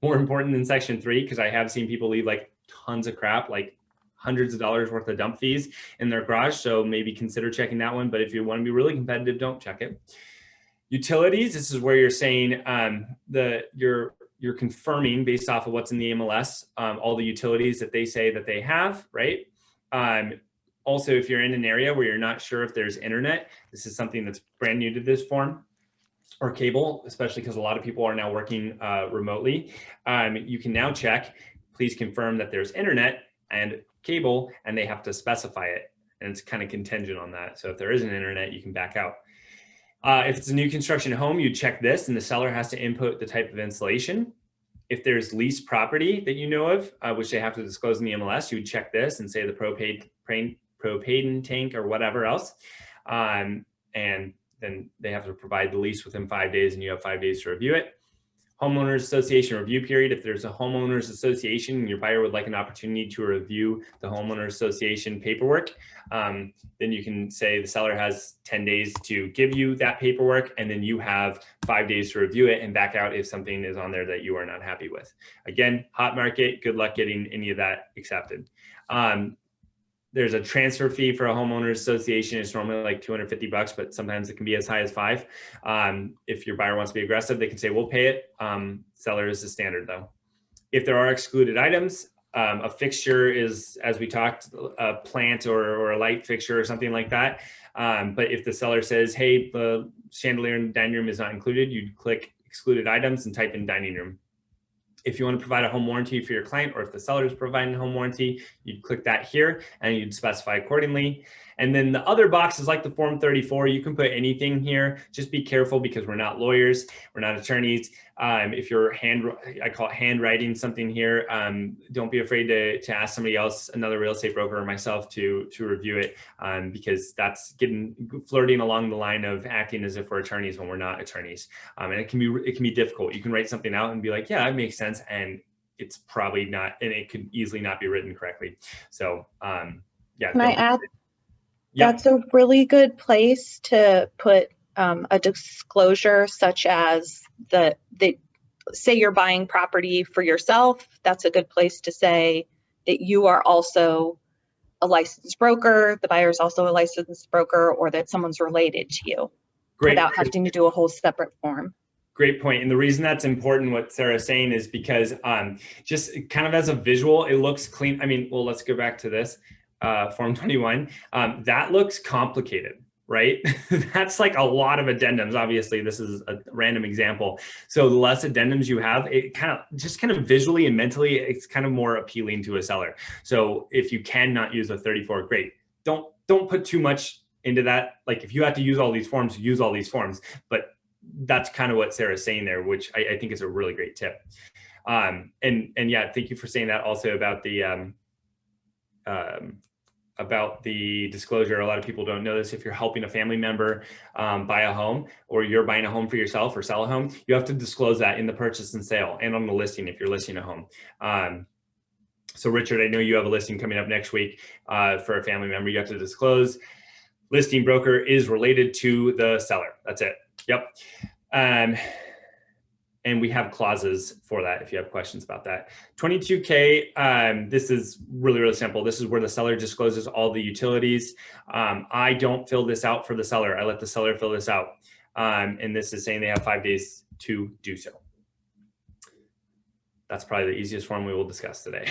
more important than section 3 because I have seen people leave like tons of crap, like hundreds of dollars worth of dump fees in their garage. So maybe consider checking that one. But if you want to be really competitive, don't check it. Utilities, this is where you're saying you're confirming based off of what's in the MLS, all the utilities that they say that they have, right? Also, if you're in an area where you're not sure if there's internet, this is something that's brand new to this form, or cable, especially because a lot of people are now working remotely. You can now check, please confirm that there's internet and cable, and they have to specify it. And it's kind of contingent on that. So if there isn't internet, you can back out. If it's a new construction home, you check this and the seller has to input the type of installation. If there's leased property that you know of, which they have to disclose in the MLS, you would check this and say the propane tank or whatever else. And then they have to provide the lease within 5 days and you have 5 days to review it. Homeowners Association review period. If there's a homeowners association and your buyer would like an opportunity to review the homeowners association paperwork, then you can say the seller has 10 days to give you that paperwork, and then you have 5 days to review it and back out if something is on there that you are not happy with. Again, hot market, good luck getting any of that accepted. There's a transfer fee for a homeowners association. It's normally like $250, but sometimes it can be as high as $5. If your buyer wants to be aggressive, they can say, we'll pay it. Seller is the standard though. If there are excluded items, a fixture is, as we talked, a plant or a light fixture or something like that. But if the seller says, hey, the chandelier in the dining room is not included, you'd click excluded items and type in dining room. If you want to provide a home warranty for your client, or if the seller is providing a home warranty, you'd click that here and you'd specify accordingly. And then the other box is like the Form 34. You can put anything here. Just be careful because we're not lawyers, we're not attorneys. If you're I call it handwriting something here, don't be afraid to ask somebody else, another real estate broker or myself, to review it, because that's flirting along the line of acting as if we're attorneys when we're not attorneys. And it can be difficult. You can write something out and be like, yeah, that makes sense, and it's probably not, and it could easily not be written correctly. So yeah. Can I add? Yep. That's a really good place to put a disclosure, such as say you're buying property for yourself. That's a good place to say that you are also a licensed broker, the buyer is also a licensed broker, or that someone's related to you. Great. Without having to do a whole separate form. Great point. And the reason that's important, what Sarah's saying, is because just kind of as a visual, it looks clean. I mean, well, let's go back to this Form 21. That looks complicated, right? That's like a lot of addendums. Obviously, this is a random example. So the less addendums you have, it kind of visually and mentally, it's kind of more appealing to a seller. So if you cannot use a 34, great. Don't put too much into that. Like if you have to use all these forms, use all these forms. But that's kind of what Sarah's saying there, which I think is a really great tip. And yeah, thank you for saying that also about the disclosure. A lot of people don't know this. If you're helping a family member buy a home, or you're buying a home for yourself or sell a home, you have to disclose that in the purchase and sale and on the listing if you're listing a home. So Richard, I know you have a listing coming up next week for a family member. You have to disclose listing broker is related to the seller. That's it. Yep. And we have clauses for that if you have questions about that. 22K, this is really, really simple. This is where the seller discloses all the utilities. I don't fill this out for the seller. I let the seller fill this out. And this is saying they have 5 days to do so. That's probably the easiest form we will discuss today.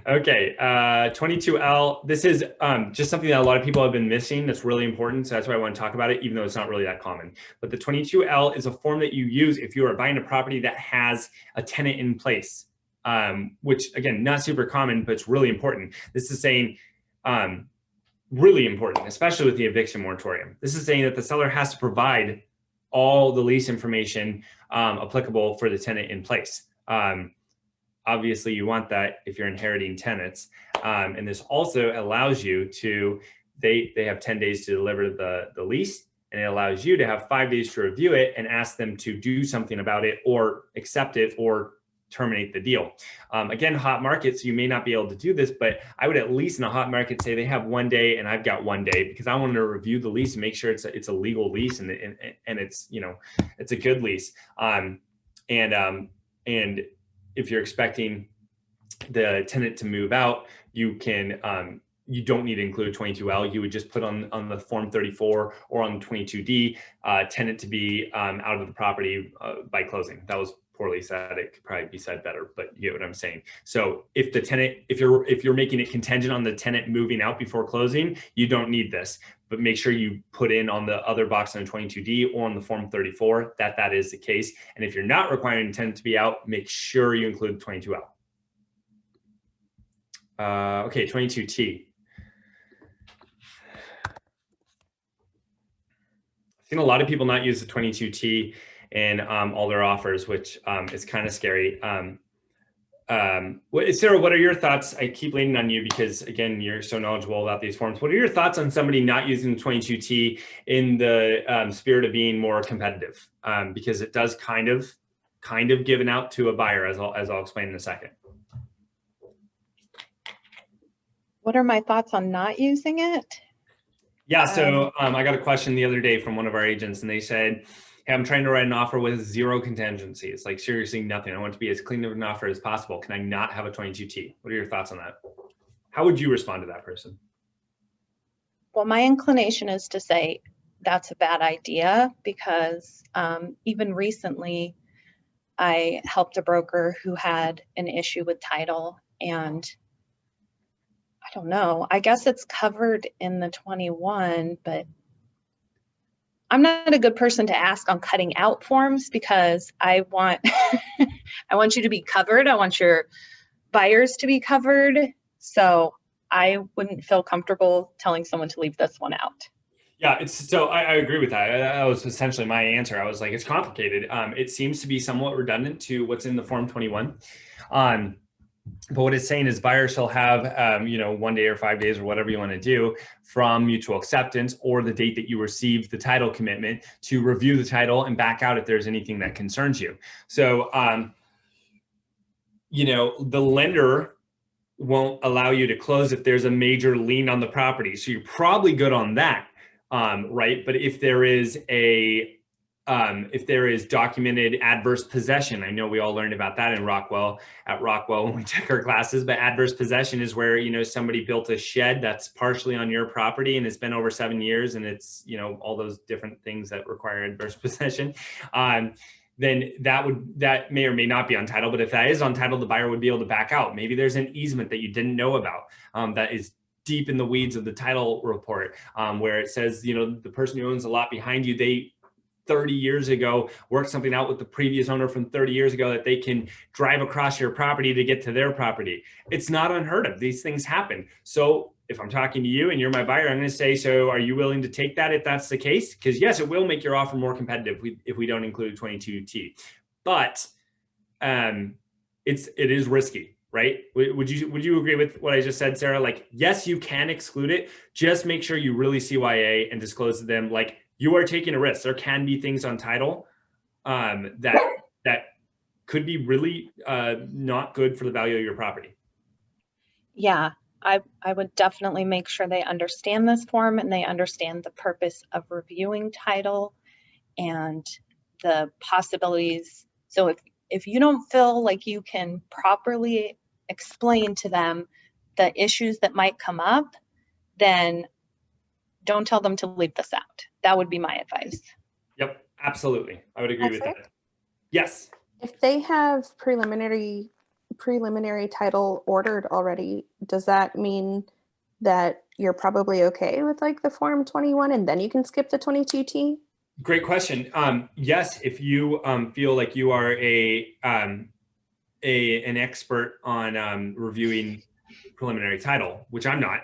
Okay, 22L. This is just something that a lot of people have been missing. That's really important. So that's why I want to talk about it, even though it's not really that common. But the 22L is a form that you use if you are buying a property that has a tenant in place, which again, not super common, but it's really important. This is saying, really important, especially with the eviction moratorium. This is saying that the seller has to provide all the lease information applicable for the tenant in place. Obviously, you want that if you're inheriting tenants. And this also allows you to, they have 10 days to deliver the lease, and it allows you to have 5 days to review it and ask them to do something about it or accept it or terminate the deal. Again, hot markets, you may not be able to do this, but I would at least in a hot market say they have 1 day and I've got 1 day, because I want to review the lease and make sure it's a legal lease and it's, you know, it's a good lease. And if you're expecting the tenant to move out, you can, you don't need to include 22L. You would just put on the Form 34 or on 22D, tenant to be out of the property by closing. That was poorly said. It could probably be said better, but you get what I'm saying. So if the tenant, if you're making it contingent on the tenant moving out before closing, you don't need this. But make sure you put in on the other box on the 22D or on the Form 34 that is the case. And if you're not requiring the tenant to be out, make sure you include 22L. Okay, 22T. I've seen a lot of people not use the 22T in all their offers, which is kind of scary. Sarah, what are your thoughts? I keep leaning on you because, again, you're so knowledgeable about these forms. What are your thoughts on somebody not using the 22T in the spirit of being more competitive? Because it does kind of give it out to a buyer, as I'll explain in a second. What are my thoughts on not using it? Yeah, so I got a question the other day from one of our agents, and they said, hey, I'm trying to write an offer with 0 contingencies, like seriously nothing. I want it to be as clean of an offer as possible. Can I not have a 22T? What are your thoughts on that? How would you respond to that person? Well, my inclination is to say that's a bad idea, because even recently I helped a broker who had an issue with title, and I don't know, I guess it's covered in the 21, but I'm not a good person to ask on cutting out forms because I want, I want you to be covered. I want your buyers to be covered. So I wouldn't feel comfortable telling someone to leave this one out. Yeah, I agree with that. That was essentially my answer. I was like, it's complicated. It seems to be somewhat redundant to what's in the Form 21. But what it's saying is buyers shall have, 1 day or 5 days or whatever you want to do from mutual acceptance or the date that you received the title commitment to review the title and back out if there's anything that concerns you. So, the lender won't allow you to close if there's a major lien on the property. So you're probably good on that, right? But if there is documented adverse possession, I know we all learned about that at Rockwell when we took our classes, but adverse possession is where, somebody built a shed that's partially on your property and it's been over 7 years and it's, all those different things that require adverse possession. Then that may or may not be untitled. But if that is untitled, the buyer would be able to back out. Maybe there's an easement that you didn't know about that is deep in the weeds of the title report, where it says, the person who owns the lot behind you, they 30 years ago worked something out with the previous owner from 30 years ago that they can drive across your property to get to their property. It's not unheard of. These things happen. So if I'm talking to you and you're my buyer, I'm going to say, so are you willing to take that if that's the case? Because yes, it will make your offer more competitive if we don't include 22T. But it is risky, right? Would you agree with what I just said, Sarah? Like, yes, you can exclude it. Just make sure you really CYA and disclose to them, like, you are taking a risk. There can be things on title that could be really not good for the value of your property. Yeah, I would definitely make sure they understand this form and they understand the purpose of reviewing title and the possibilities. So if you don't feel like you can properly explain to them the issues that might come up, then don't tell them to leave this out. That would be my advice. Yep, absolutely. I would agree with that. Yes. If they have preliminary title ordered already, does that mean that you're probably okay with like the Form 21 and then you can skip the 22T? Great question. Yes, if you feel like you are an expert on reviewing preliminary title, which I'm not,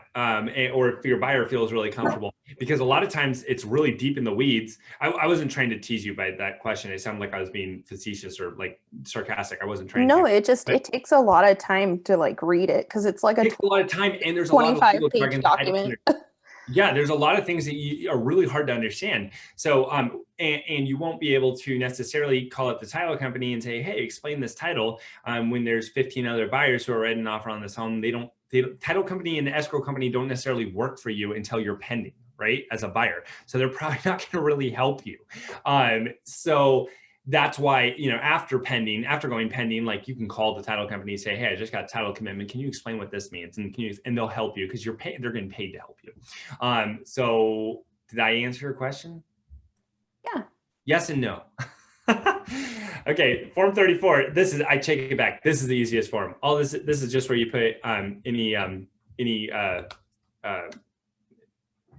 or if your buyer feels really comfortable, because a lot of times it's really deep in the weeds. I wasn't trying to tease you by that question. It sounded like I was being facetious or like sarcastic. I wasn't trying to. No, it takes a lot of time to like read it because it's like a lot of time and there's a lot of 25-page document. Yeah, there's a lot of things that are really hard to understand. So, and you won't be able to necessarily call up the title company and say, hey, explain this title when there's 15 other buyers who are writing an offer on this home. Title company and the escrow company don't necessarily work for you until you're pending, right, as a buyer. So they're probably not going to really help you. So that's why, after going pending, like you can call the title company and say, hey, I just got a title commitment. Can you explain what this means? And they'll help you because they're getting paid to help you. So did I answer your question? Yeah. Yes and no. Okay, Form 34. I take it back. This is the easiest form. All this is just where you put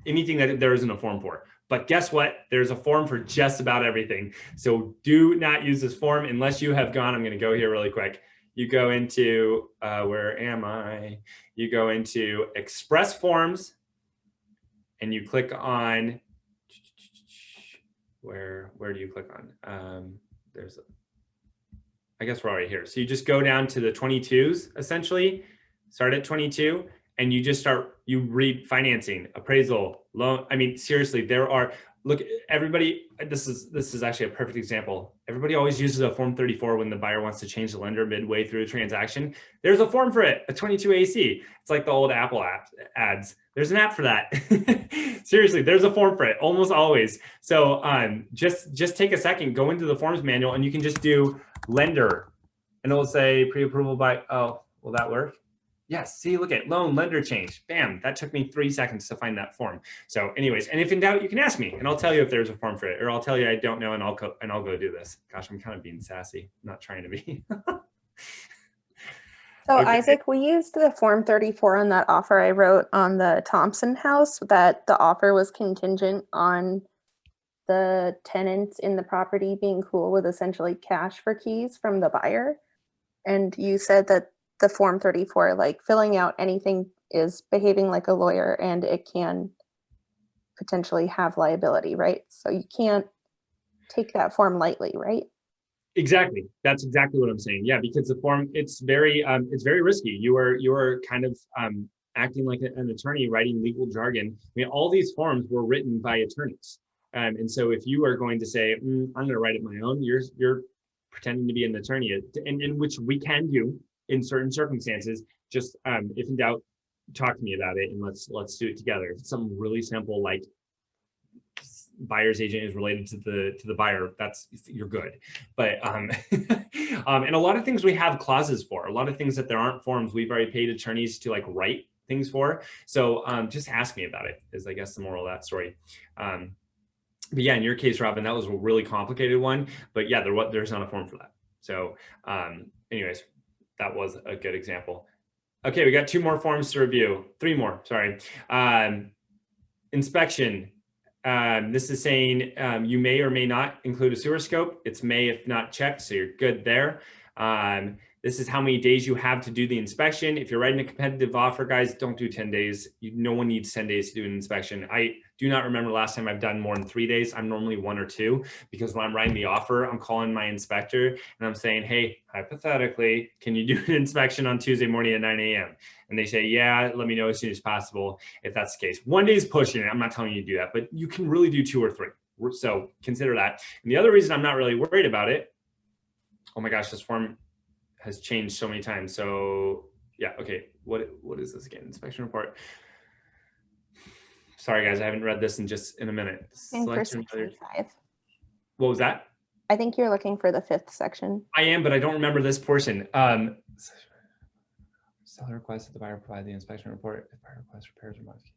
anything that there isn't a form for. But guess what? There's a form for just about everything. So do not use this form unless you have gone. I'm going to go here really quick. You go into, where am I? You go into Express Forms and you click on, where do you click on? I guess we're already here. So you just go down to the 22s, essentially, start at 22. And you read financing, appraisal, loan. I mean, seriously, everybody, this is actually a perfect example. Everybody always uses a Form 34 when the buyer wants to change the lender midway through a transaction. There's a form for it, a 22AC. It's like the old Apple ads. There's an app for that. Seriously, there's a form for it almost always. So just take a second, go into the forms manual and you can just do lender and it'll say pre-approval by, oh, will that work? Yes, see, look at loan lender change. Bam, that took me 3 seconds to find that form. So anyways, and if in doubt, you can ask me and I'll tell you if there's a form for it, or I'll tell you I don't know and I'll go do this. Gosh, I'm kind of being sassy, I'm not trying to be. So Okay. Isaac, we used the Form 34 on that offer I wrote on the Thompson house, that the offer was contingent on the tenants in the property being cool with essentially cash for keys from the buyer. And you said that the Form 34, like filling out anything is behaving like a lawyer and it can potentially have liability, right? So you can't take that form lightly, right? Exactly. That's exactly what I'm saying. Yeah, because the form, it's very risky. You are kind of acting like an attorney writing legal jargon. I mean, all these forms were written by attorneys. And so if you are going to say, I'm going to write it my own, you're pretending to be an attorney, and which we can do in certain circumstances. Just if in doubt, talk to me about it and let's do it together. If it's something really simple like buyer's agent is related to the buyer, you're good. But and a lot of things we have clauses for. A lot of things that there aren't forms, we've already paid attorneys to like write things for. So just ask me about it is I guess the moral of that story. But yeah, in your case, Robin, that was a really complicated one. But yeah, there's not a form for that. So anyways, that was a good example. Okay, we got 2 more forms to review. 3 more, sorry. Inspection. This is saying you may or may not include a sewer scope. It's may if not checked, so you're good there. This is how many days you have to do the inspection. If you're writing a competitive offer, guys, don't do 10 days. No one needs 10 days to do an inspection. I do not remember last time I've done more than 3 days. I'm normally 1 or 2 because when I'm writing the offer, I'm calling my inspector and I'm saying, hey, hypothetically, can you do an inspection on Tuesday morning at 9 a.m.? And they say, yeah, let me know as soon as possible if that's the case. 1 day is pushing it. I'm not telling you to do that, but you can really do 2 or 3. So consider that. And the other reason I'm not really worried about it, oh my gosh, this form has changed so many times. So yeah, okay. What is this again? Inspection report. Sorry guys, I haven't read this in a minute. For section 5. What was that? I think you're looking for the 5th section. I am, but I don't remember this portion. Seller requests that the buyer provide the inspection report if buyer requests repairs or modifications.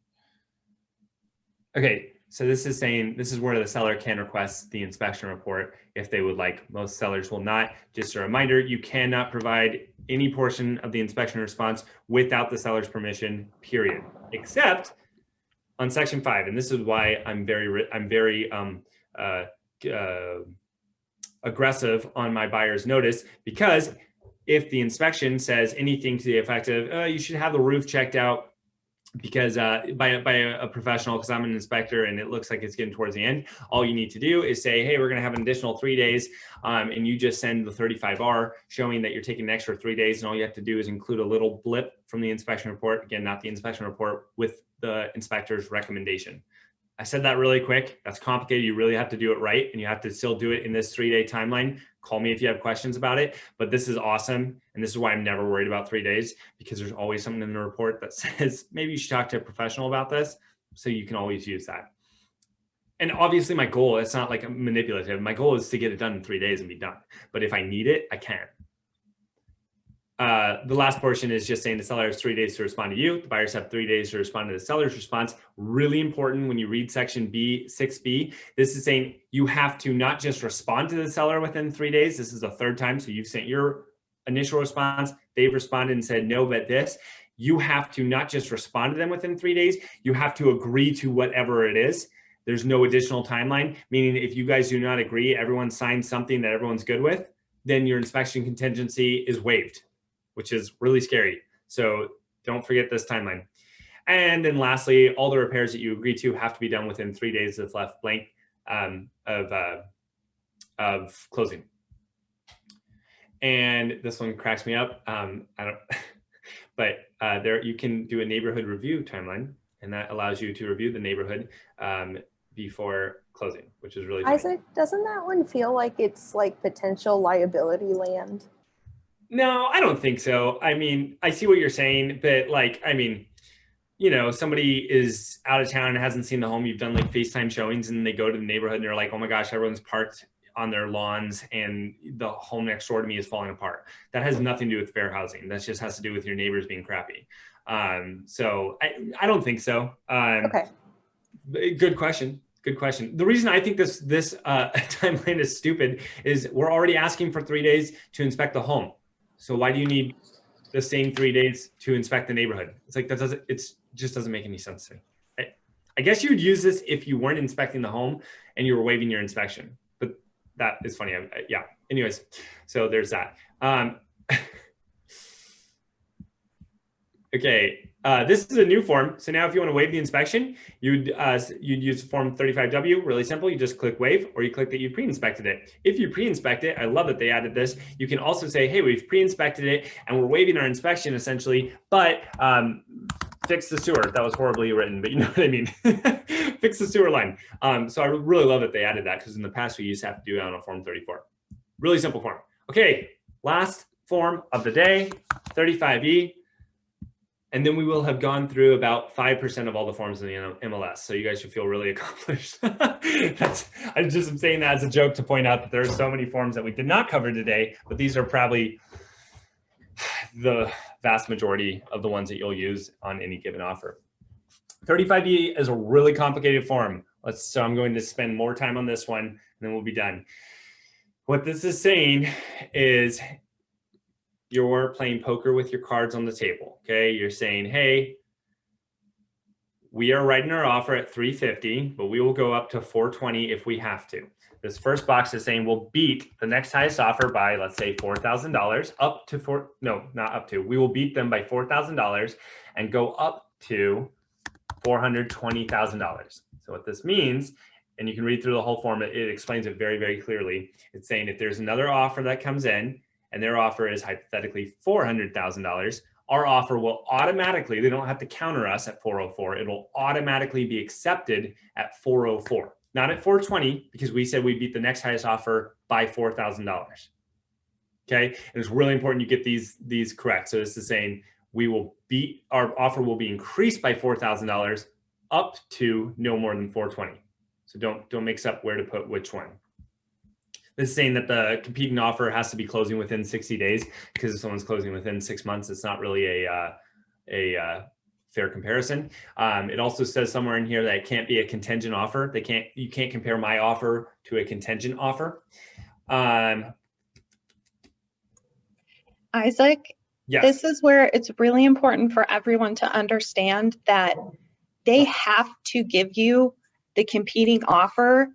Okay, so this is saying, this is where the seller can request the inspection report if they would like. Most sellers will not. Just a reminder, you cannot provide any portion of the inspection response without the seller's permission, period, except on section 5. And this is why I'm very aggressive on my buyer's notice, because if the inspection says anything to the effect of, you should have the roof checked out because by a professional, because I'm an inspector and it looks like it's getting towards the end, all you need to do is say, hey, we're going to have an additional 3 days, and you just send the 35R showing that you're taking an extra 3 days, and all you have to do is include a little blip from the inspection report, again, not the inspection report, with the inspector's recommendation. I said that really quick. That's complicated. You really have to do it right, and you have to still do it in this 3-day timeline. Call me if you have questions about it, but this is awesome. And this is why I'm never worried about 3 days, because there's always something in the report that says, maybe you should talk to a professional about this. So you can always use that. And obviously my goal, it's not like manipulative. My goal is to get it done in 3 days and be done. But if I need it, I can. The last portion is just saying the seller has 3 days to respond to you. The buyers have 3 days to respond to the seller's response. Really important when you read section 6B. This is saying you have to not just respond to the seller within 3 days. This is the 3rd time. So you've sent your initial response. They've responded and said, no, but this. You have to not just respond to them within 3 days. You have to agree to whatever it is. There's no additional timeline, meaning if you guys do not agree, everyone signs something that everyone's good with, then your inspection contingency is waived, which is really scary. So don't forget this timeline. And then lastly, all the repairs that you agree to have to be done within 3 days that's left blank of closing. And this one cracks me up. But there you can do a neighborhood review timeline, and that allows you to review the neighborhood before closing, which is really funny. Isaac, doesn't that one feel like it's like potential liability land? No, I don't think so. I mean, I see what you're saying, but like, I mean, you know, somebody is out of town and hasn't seen the home. You've done like FaceTime showings and they go to the neighborhood and they're like, oh my gosh, everyone's parked on their lawns and the home next door to me is falling apart. That has nothing to do with fair housing. That just has to do with your neighbors being crappy. So I don't think so. Okay. Good question. Good question. The reason I think this timeline is stupid is we're already asking for 3 days to inspect the home. So why do you need the same 3 days to inspect the neighborhood? It's like, it just doesn't make any sense to me. I guess you would use this if you weren't inspecting the home and you were waiving your inspection, but that is funny. Yeah. Anyways, so there's that. Okay, this is a new form. So now if you want to waive the inspection, you'd use form 35W, really simple. You just click waive, or you click that you pre-inspected it. If you pre-inspect it, I love that they added this. You can also say, hey, we've pre-inspected it and we're waiving our inspection essentially, but fix the sewer. That was horribly written, but you know what I mean. Fix the sewer line. So I really love that they added that, because in the past we used to have to do it on a form 34. Really simple form. Okay, last form of the day, 35E. And then we will have gone through about 5% of all the forms in the MLS. So you guys should feel really accomplished. I just am saying that as a joke to point out that there are so many forms that we did not cover today, but these are probably the vast majority of the ones that you'll use on any given offer. 35E is a really complicated form. So I'm going to spend more time on this one, and then we'll be done. What this is saying is, you're playing poker with your cards on the table, okay? You're saying, hey, we are writing our offer at $350, but we will go up to $420 if we have to. This first box is saying we'll beat the next highest offer by, let's say, $4,000, up to not up to. We will beat them by $4,000 and go up to $420,000. So what this means, and you can read through the whole form, it explains it very, very clearly. It's saying if there's another offer that comes in, and their offer is hypothetically $400,000, our offer will automatically, they don't have to counter us at 404, it will automatically be accepted at 404. Not at 420, because we said we beat the next highest offer by $4,000. Okay, and it's really important you get these correct. So this is saying our offer will be increased by $4,000 up to no more than 420. So don't mix up where to put which one. This is saying that the competing offer has to be closing within 60 days, because if someone's closing within 6 months, it's not really a fair comparison. It also says somewhere in here that it can't be a contingent offer. You can't compare my offer to a contingent offer. Isaac, yes. This is where it's really important for everyone to understand that they have to give you the competing offer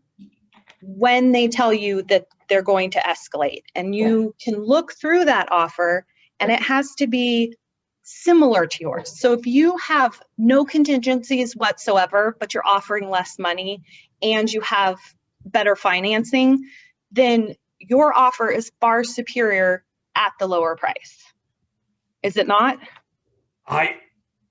when they tell you that they're going to escalate. And you can look through that offer and it has to be similar to yours. So if you have no contingencies whatsoever, but you're offering less money and you have better financing, then your offer is far superior at the lower price. Is it not?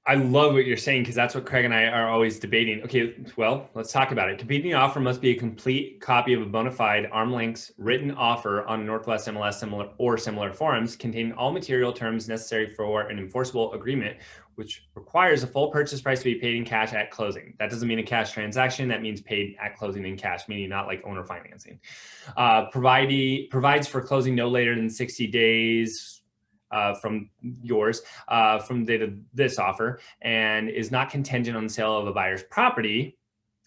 I love what you're saying, because that's what Craig and I are always debating. Okay, well, let's talk about it. Competing offer must be a complete copy of a bona fide arm's length written offer on Northwest MLS similar forms, containing all material terms necessary for an enforceable agreement, which requires a full purchase price to be paid in cash at closing. That doesn't mean a cash transaction. That means paid at closing in cash, meaning not like owner financing. Provides for closing no later than 60 days from the date of this offer, and is not contingent on the sale of a buyer's property,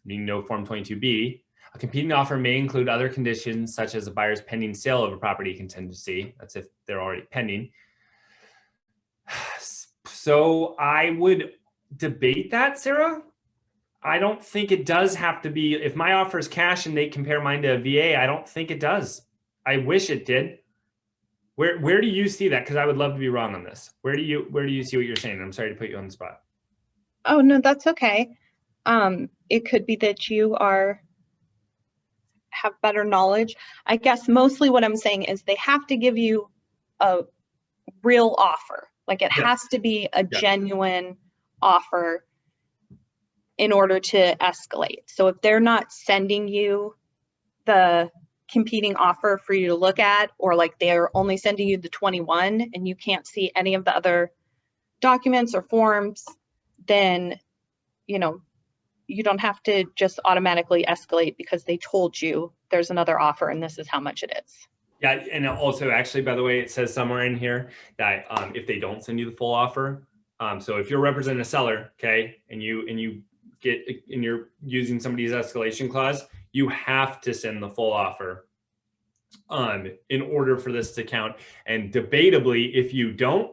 meaning no Form 22B. A competing offer may include other conditions, such as a buyer's pending sale of a property contingency. That's if they're already pending. So I would debate that, Sarah. I don't think it does have to be, if my offer is cash and they compare mine to a VA, I don't think it does. I wish it did. Where do you see that? Because I would love to be wrong on this. Where do you see what you're saying? I'm sorry to put you on the spot. Oh, no, that's okay. It could be that you have better knowledge. I guess mostly what I'm saying is they have to give you a real offer. Like it has to be a genuine offer in order to escalate. So if they're not sending you the competing offer for you to look at, or like they're only sending you the 21 and you can't see any of the other documents or forms, then you don't have to just automatically escalate because they told you there's another offer and this is how much it is. Yeah, and also actually, by the way, it says somewhere in here that if they don't send you the full offer, so if you're representing a seller, okay, and you're using somebody's escalation clause, you have to send the full offer in order for this to count. And debatably, if you don't,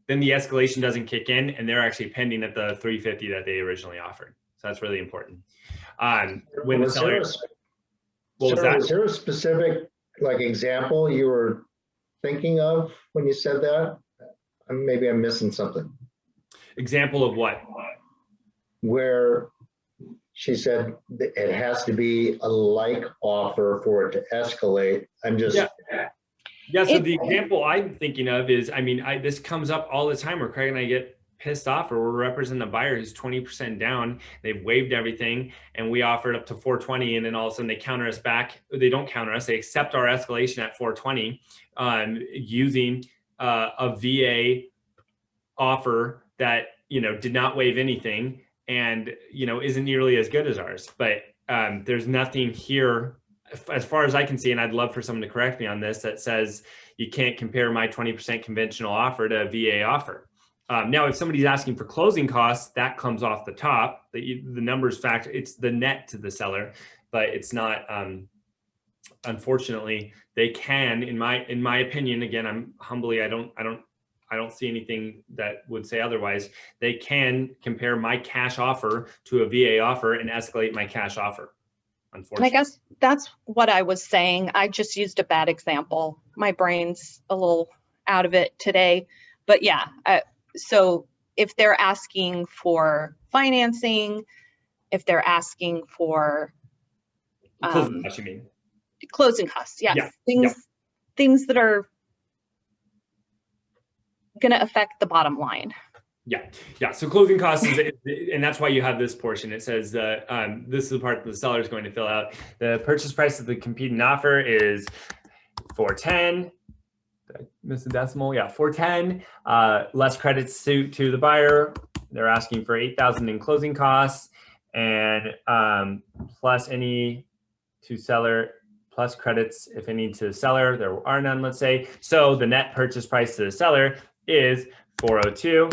then the escalation doesn't kick in and they're actually pending at the $350 that they originally offered. So that's really important. When the Was seller, there a- what was Sir, that? was there a specific like example you were thinking of when you said that? Maybe I'm missing something. Example of what? Where she said that it has to be a like offer for it to escalate. I'm just, Yeah, so the example I'm thinking of is, I mean, this comes up all the time where Craig and I get pissed off, or we're representing a buyer who's 20% down, they've waived everything, and we offer it up to 420, and then all of a sudden they counter us back. They don't counter us, they accept our escalation at 420 using a VA offer that, you know, did not waive anything and, you know, isn't nearly as good as ours. But there's nothing here, as far as I can see, and I'd love for someone to correct me on this, that says you can't compare my 20% conventional offer to a VA offer. Now, if somebody's asking for closing costs, that comes off the top. The numbers factor, it's the net to the seller, but it's not. Unfortunately, they can, in my opinion. Again, I'm humbly, I don't see anything that would say otherwise. They can compare my cash offer to a VA offer and escalate my cash offer. Unfortunately, I guess that's what I was saying. I just used a bad example. My brain's a little out of it today, but yeah. So if they're asking for financing, if they're asking for closing costs, you mean? Closing costs, yes. Yeah, Things that are going to affect the bottom line. Yeah. So closing costs is, and that's why you have this portion. It says this is the part that the seller is going to fill out. The purchase price of the competing offer is $410. Did I miss a decimal? Yeah, $410. Less credits to the buyer. They're asking for $8,000 in closing costs, and plus any to seller, plus credits if any to seller. There are none, let's say. So the net purchase price to the seller is $402.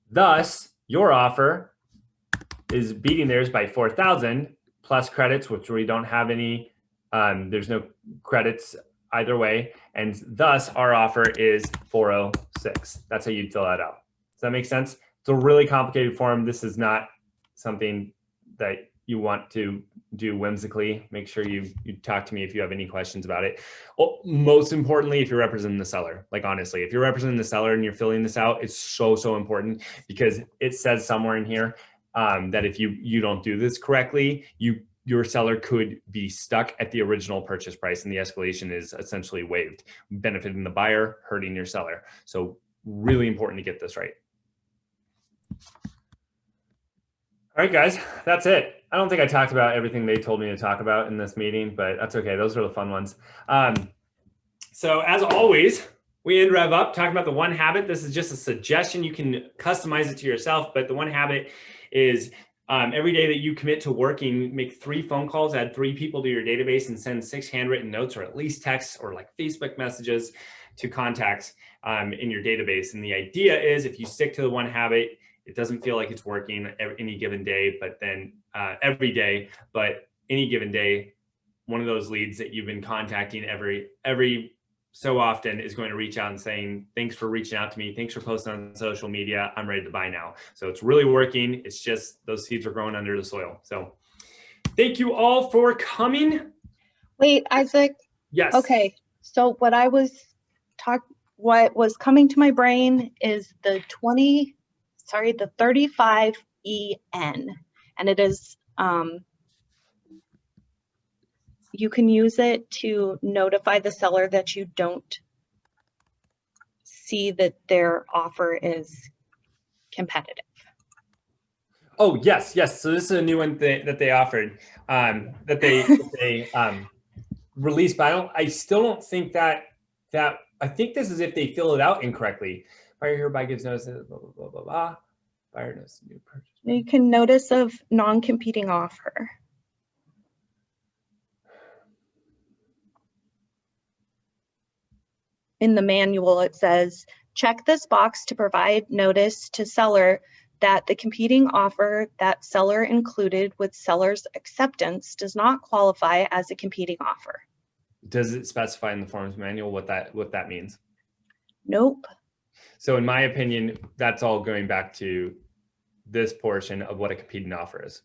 Thus, your offer is beating theirs by $4,000 plus credits, which we don't have any. There's no credits either way, and thus our offer is $406. That's how you'd fill that out. Does that make sense? It's a really complicated form. This is not something that you want to do whimsically. Make sure you talk to me if you have any questions about it. Well, most importantly, if you're representing the seller, like honestly, if you're representing the seller and you're filling this out, it's so important, because it says somewhere in here that if you don't do this correctly, your seller could be stuck at the original purchase price, and the escalation is essentially waived, benefiting the buyer, hurting your seller. So really important to get this right. All right, guys, that's it. I don't think I talked about everything they told me to talk about in this meeting, but that's okay. Those are the fun ones. So as always, we end RevUp talking about the one habit. This is just a suggestion. You can customize it to yourself, but the one habit is every day that you commit to working, make 3 phone calls, add 3 people to your database, and send 6 handwritten notes, or at least texts or like Facebook messages to contacts in your database. And the idea is, if you stick to the one habit, it doesn't feel like it's working any given day, but then every day, but any given day, one of those leads that you've been contacting every so often is going to reach out and saying, thanks for reaching out to me. Thanks for posting on social media. I'm ready to buy now. So it's really working. It's just those seeds are growing under the soil. So thank you all for coming. Wait, Isaac. Yes. Okay. So what was coming to my brain is the 35EN, and it is, you can use it to notify the seller that you don't see that their offer is competitive. Oh, yes. So this is a new one that they offered, that they released, but I still don't think that I think this is if they fill it out incorrectly. Buyer hereby gives notice of blah, blah, blah, blah, blah. Buyer notice of new purchase. You can notice of non-competing offer. In the manual, it says, check this box to provide notice to seller that the competing offer that seller included with seller's acceptance does not qualify as a competing offer. Does it specify in the forms manual what that means? Nope. So in my opinion, that's all going back to this portion of what a competing offer is.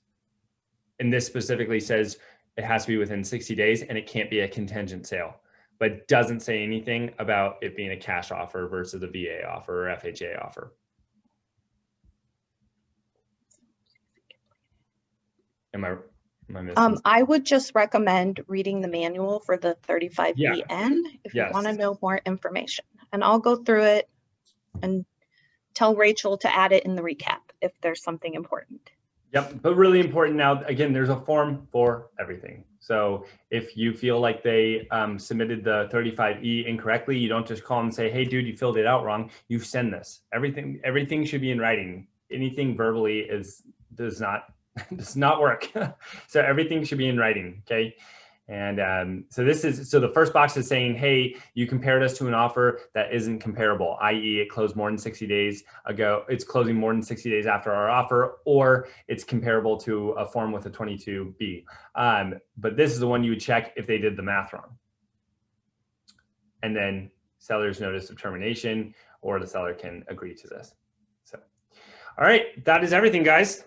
And this specifically says it has to be within 60 days and it can't be a contingent sale, but doesn't say anything about it being a cash offer versus a VA offer or FHA offer. Am I missing? I would just recommend reading the manual for the 35EN if you want to Yes. know more information. And I'll go through it and tell Rachel to add it in the recap if there's something important. Yep, but really important now, again, there's a form for everything. So if you feel like they submitted the 35E incorrectly, you don't just call and say, hey, dude, you filled it out wrong. You send this. Everything should be in writing. Anything verbally does not work. So everything should be in writing, okay? And so the first box is saying, hey, you compared us to an offer that isn't comparable, i.e. it closed more than 60 days ago, it's closing more than 60 days after our offer, or it's comparable to a form with a 22B. But this is the one you would check if they did the math wrong. And then seller's notice of termination, or the seller can agree to this. So, all right, that is everything, guys.